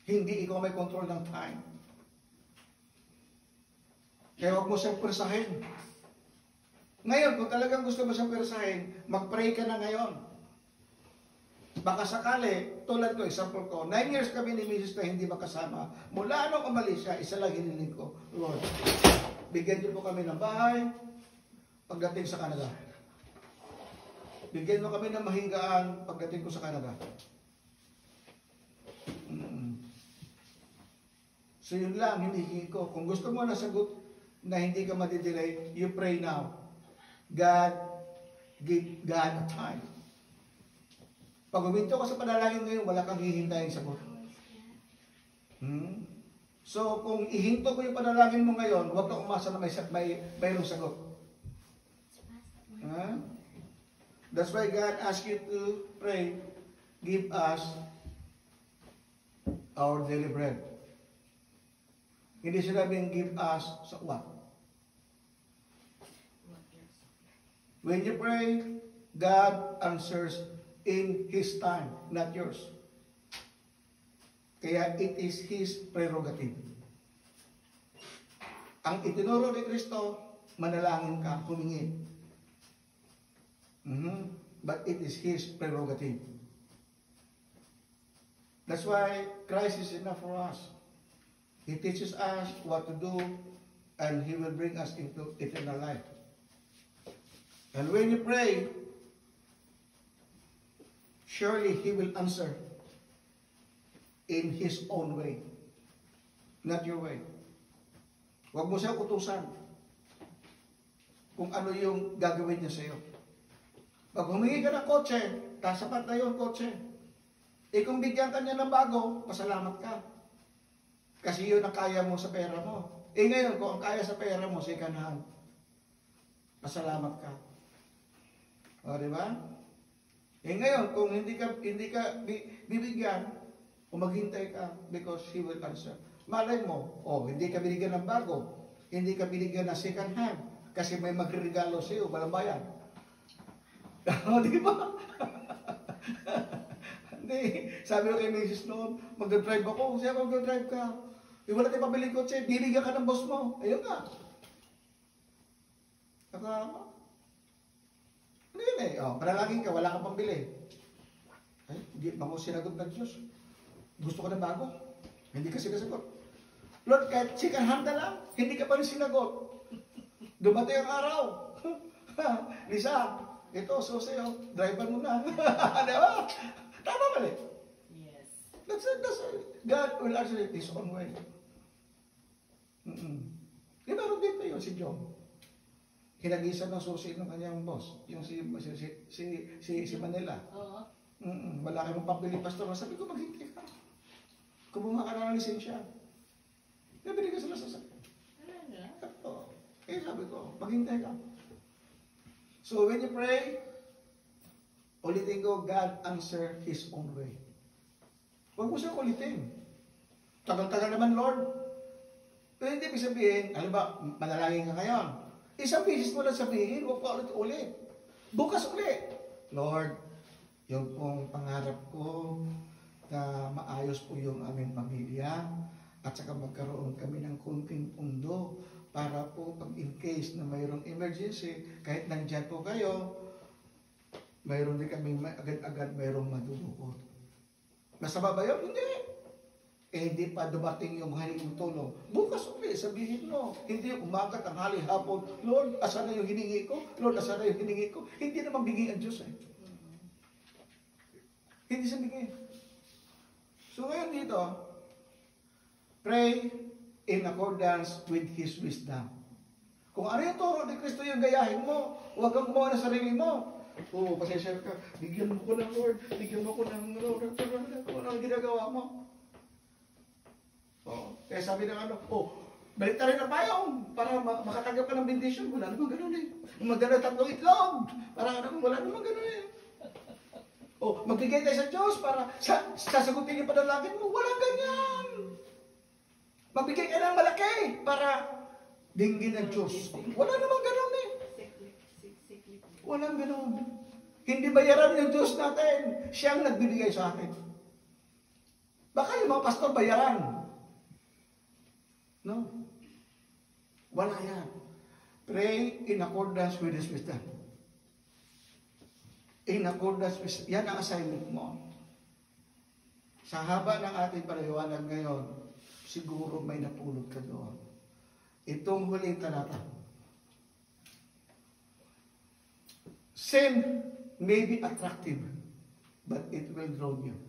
Hindi ikaw may control ng time. Kaya huwag mo siyang persahin. Ngayon, kung talagang gusto mo siyang persahin, mag-pray ka na ngayon. Baka sakali, tulad ko, example ko, 9 years kami ni Mrs. na hindi makasama. Mula nung umalis siya, isa lang hiniling ko, Lord, bigyan niyo po kami ng bahay pagdating sa Canada. Bigyan mo kami ng mahigaan pagdating ko sa Canada. So yun lang, hinihingi ko. Kung gusto mo na sagot na hindi ka madidelay, you pray now. God, give God a time. Pag huminto ka sa panalangin ngayon, wala kang hihintayin sagot. So, kung ihinto ko yung panalangin mo ngayon, huwag kang umasa na mayroong sagot. That's why God asks you to pray, give us our daily bread. Hindi sinabing give us sa what? When you pray, God answers in His time, not yours. Kaya it is His prerogative. Ang itinuro ni Kristo, manalangin ka, humingi. But it is His prerogative. That's why Christ is enough for us. He teaches us what to do, and He will bring us into eternal life. And when you pray, surely He will answer in His own way, not your way. Huwag mo siya utusan kung ano yung gagawin niya sa iyo. Pag humingi ka ng kotse, sapat na yung kotse. Kung bigyan ka niya ng bago, pasalamat ka. Kasi yun ang kaya mo sa pera mo. Ngayon, kung ang kaya sa pera mo, second hand, pasalamat ka. O, di ba? Ngayon, kung hindi ka bibigyan, o maghintay ka, because He will answer. Malay mo, hindi ka binigyan ng bago, hindi ka binigyan ng second hand, kasi may magregalo sa iyo, walang bayan. O, di ba? Hindi. Sabi ko kay Mrs. noon, mag-drive ako. Siya, mag-drive ka. Wala tayong pabiling kotse, bibigyan ka ng boss mo. Ayun nga. Nakama. Ano yun eh? Panalangin ka, wala kang pambili. Ay, hindi ba mo sinagot ng Diyos? Gusto ko ng bago? Hindi ka sinasagot. Lord, kahit second hand na lang, hindi ka pa rin sinagot. Dumating ang araw. Lisa, ito, susayo, driver mo na. Diba? Tama ba rin? Yes. That's God will answer it His own way. Di ba rin dito yun, si Job? Hinagisan ng susi ng kanyang boss, yung si Manila. Oo. Wala kayong pambili, pastor. Sabi ko, maghintay ka. Kumuha ka na ng lisensya. Nabili ka sa sasakyan. Sabi ko, maghintay ka. So when you pray, ulitin ko, God answer His own way. Huwag mo siyang ulitin. Tagal-tagal naman, Lord. Pero hindi ibig sabihin, alam ba, manalangin ka ngayon. Isang beses mo lang sabihin, huwag pa ulit-ulit. Bukas ulit. Lord, yung pong pangarap ko na maayos po yung aming pamilya at saka magkaroon kami ng kunting pundo para po pag in case na mayroong emergency, kahit nandyan po kayo, mayroon din kami agad-agad mayroong madudukot. Masama ba yun? Hindi. Hindi pa dumating yung hiling tulong. Bukas ulit, sabihin mo. Hindi umaga, tanghali, hapon. Lord, asan na yung hiningi ko? Lord, asan na yung hiningi ko? Hindi naman bigay ang Diyos eh. Hindi siya bigay. So ngayon dito, pray in accordance with His wisdom. Kung ano yung turo ni Kristo yung gayahin mo, huwag kang gumawa ng sarili mo. Pasensya ka, bigyan mo ko ng Lord, bigyan mo ko ng Lord, kung ano ginagawa mo. Kaya sabi ng balik tayo ng payong para makatanggap ka ng benediction. Wala naman ganun eh. Magdala 3 itlog. Para wala naman ganun eh. Magbigay tayo sa Diyos para sasagutin yung panalangin mo. Walang ganyan. Magbigay ka ng malaki para dinggin ng Diyos. Wala naman ganun eh. Walang ganun. Hindi bayaran ng Diyos natin. Siyang nagbibigay sa atin. Baka yung mga pastor bayaran. No. Wala yan. Pray in accordance with His wisdom. In accordance with, yan ang assignment mo. Sa haba ng ating paliwanag ngayon, siguro may napulot ka doon. Itong huling talata. Sin may be attractive, but it will draw you.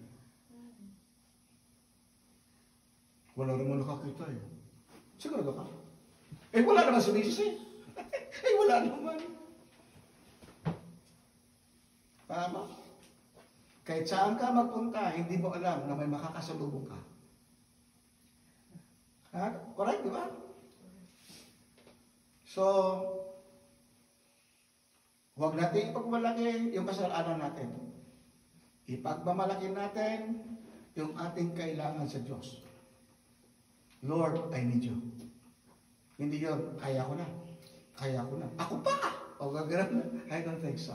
Wala naman nakakita eh. Sigurado ka? Eh wala naman sumisis eh. Eh wala naman. Tama? Kahit saan ka magpunta, hindi mo alam na may makakasalubong ka. Ha? Correct, di ba? So, huwag natin ipagmalaki yung kasalanan natin. Ipagmamalaki natin yung ating kailangan sa Diyos. Lord, I need you. Hindi yun, kaya ko na. Kaya ko na. Ako pa! O gagawin. I don't think so.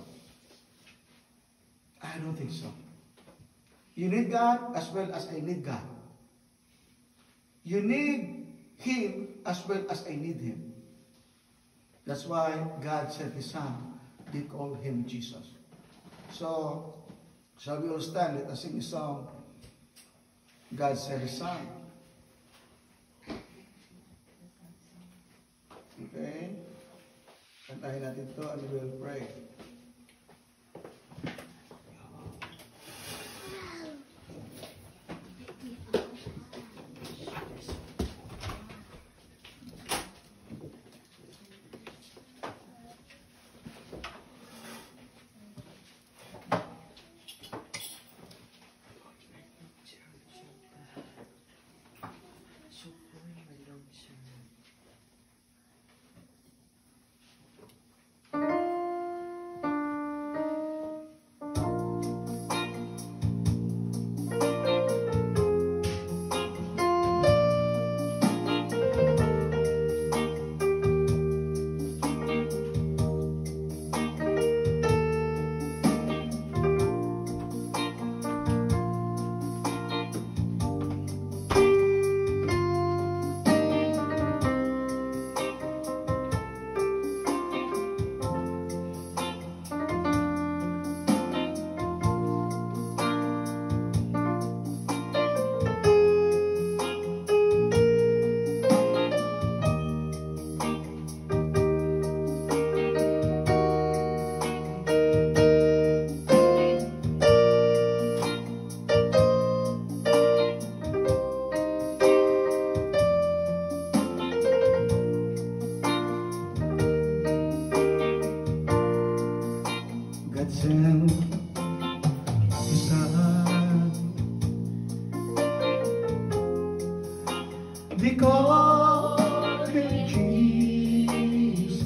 I don't think so. You need God as well as I need God. You need Him as well as I need Him. That's why God sent His Son. They call Him Jesus. So, shall we all stand? Let us sing a song. God sent His Son. Okay? Kantahin natin ito and we will pray. Because Jesus,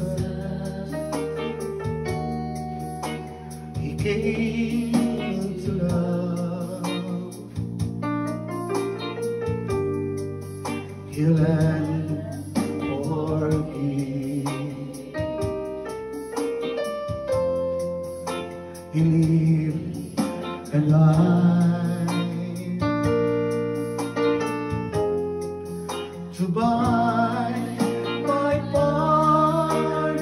He came to love, heal and forgive. He lived and died to buy my pardon.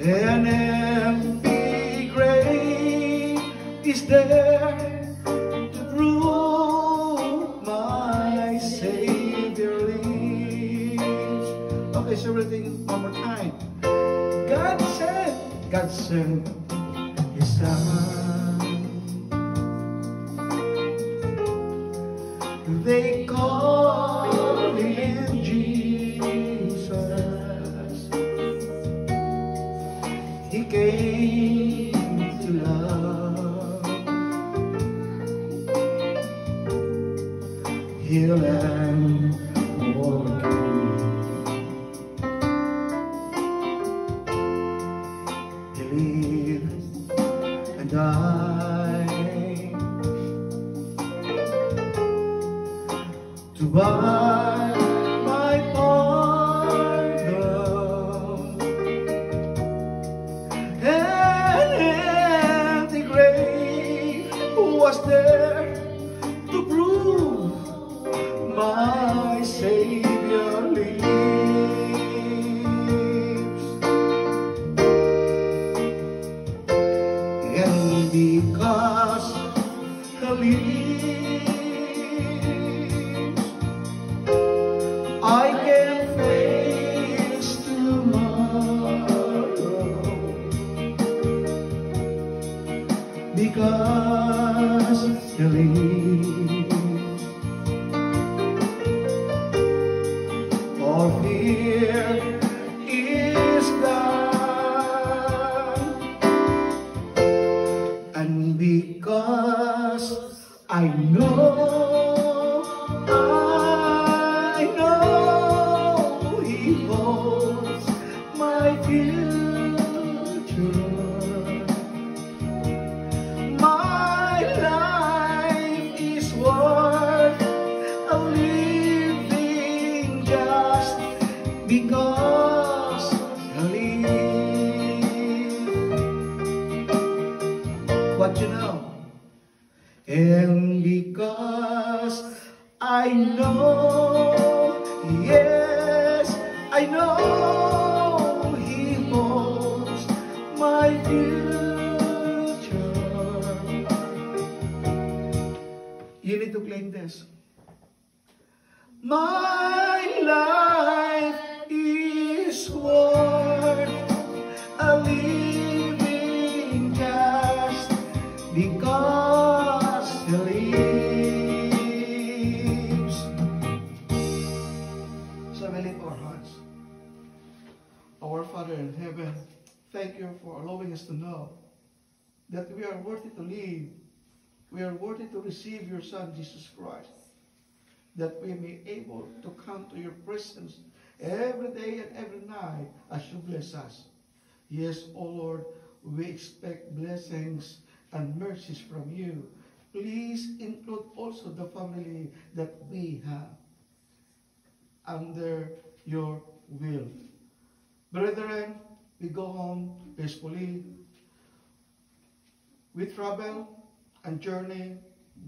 An empty grave is there to prove my Savior lives. Okay, so everything one more time. God sent His Son. They call Him Jesus. He came to love, heal and forgive. He lived and died to buy my pardon. An empty grave was there to prove my Savior lives. And because because you live. All fear is gone, and because I know He holds my future. My life is worth a living just because I live. What you know? And because I know, yes, I know He holds my future. You need to claim this. My life is worth a living just because He lives. So we lift our hearts. Our Father in heaven, thank you for allowing us to know that we are worthy to live. We are worthy to receive your Son, Jesus Christ. That we may be able to come to your presence every day and every night as you bless us. Yes, O Lord, we expect blessings and mercies from you. Please include also the family that we have under your will. Brethren, we go home peacefully. We travel and journey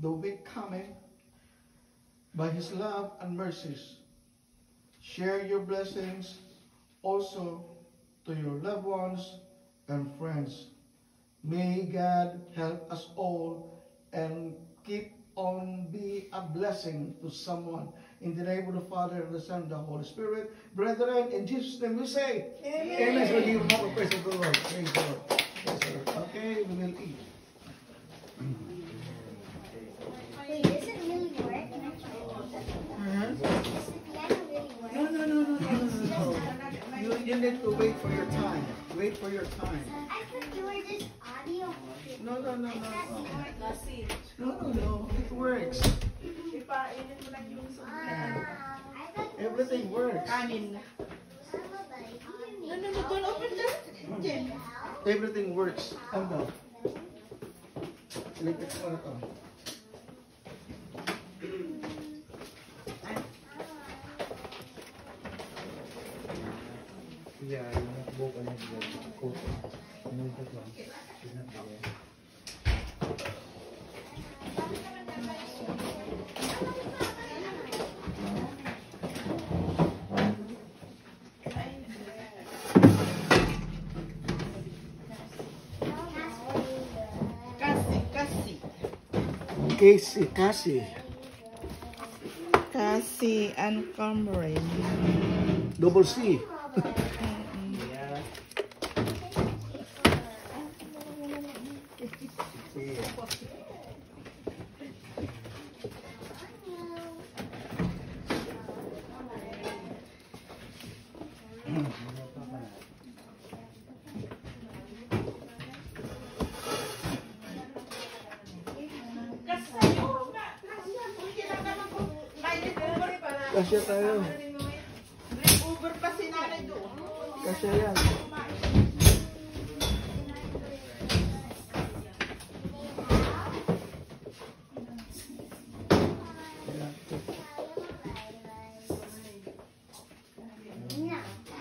the week coming by His love and mercies. Share your blessings also to your loved ones and friends. May God help us all and keep on be a blessing to someone. In the name of the Father, and the Son, and the Holy Spirit. Brethren, in Jesus' name we say, Amen. So give more praise to the Lord. Praise the Lord. Praise the Lord. Okay, we will eat. Wait, does it really work? Can I try it? Does the piano really work? No. You need to wait for your time. Wait for your time. I thought you were just audio. No. No. It works. I thought Everything works. Everything works. Ano? Electric mo na to. Yeah, you have book and the coat. You know that one. It's not there. Cassie and Camry. Double C. Yeah. Kasya tayo. Uber pa si nanay doon. Kasya yan. no.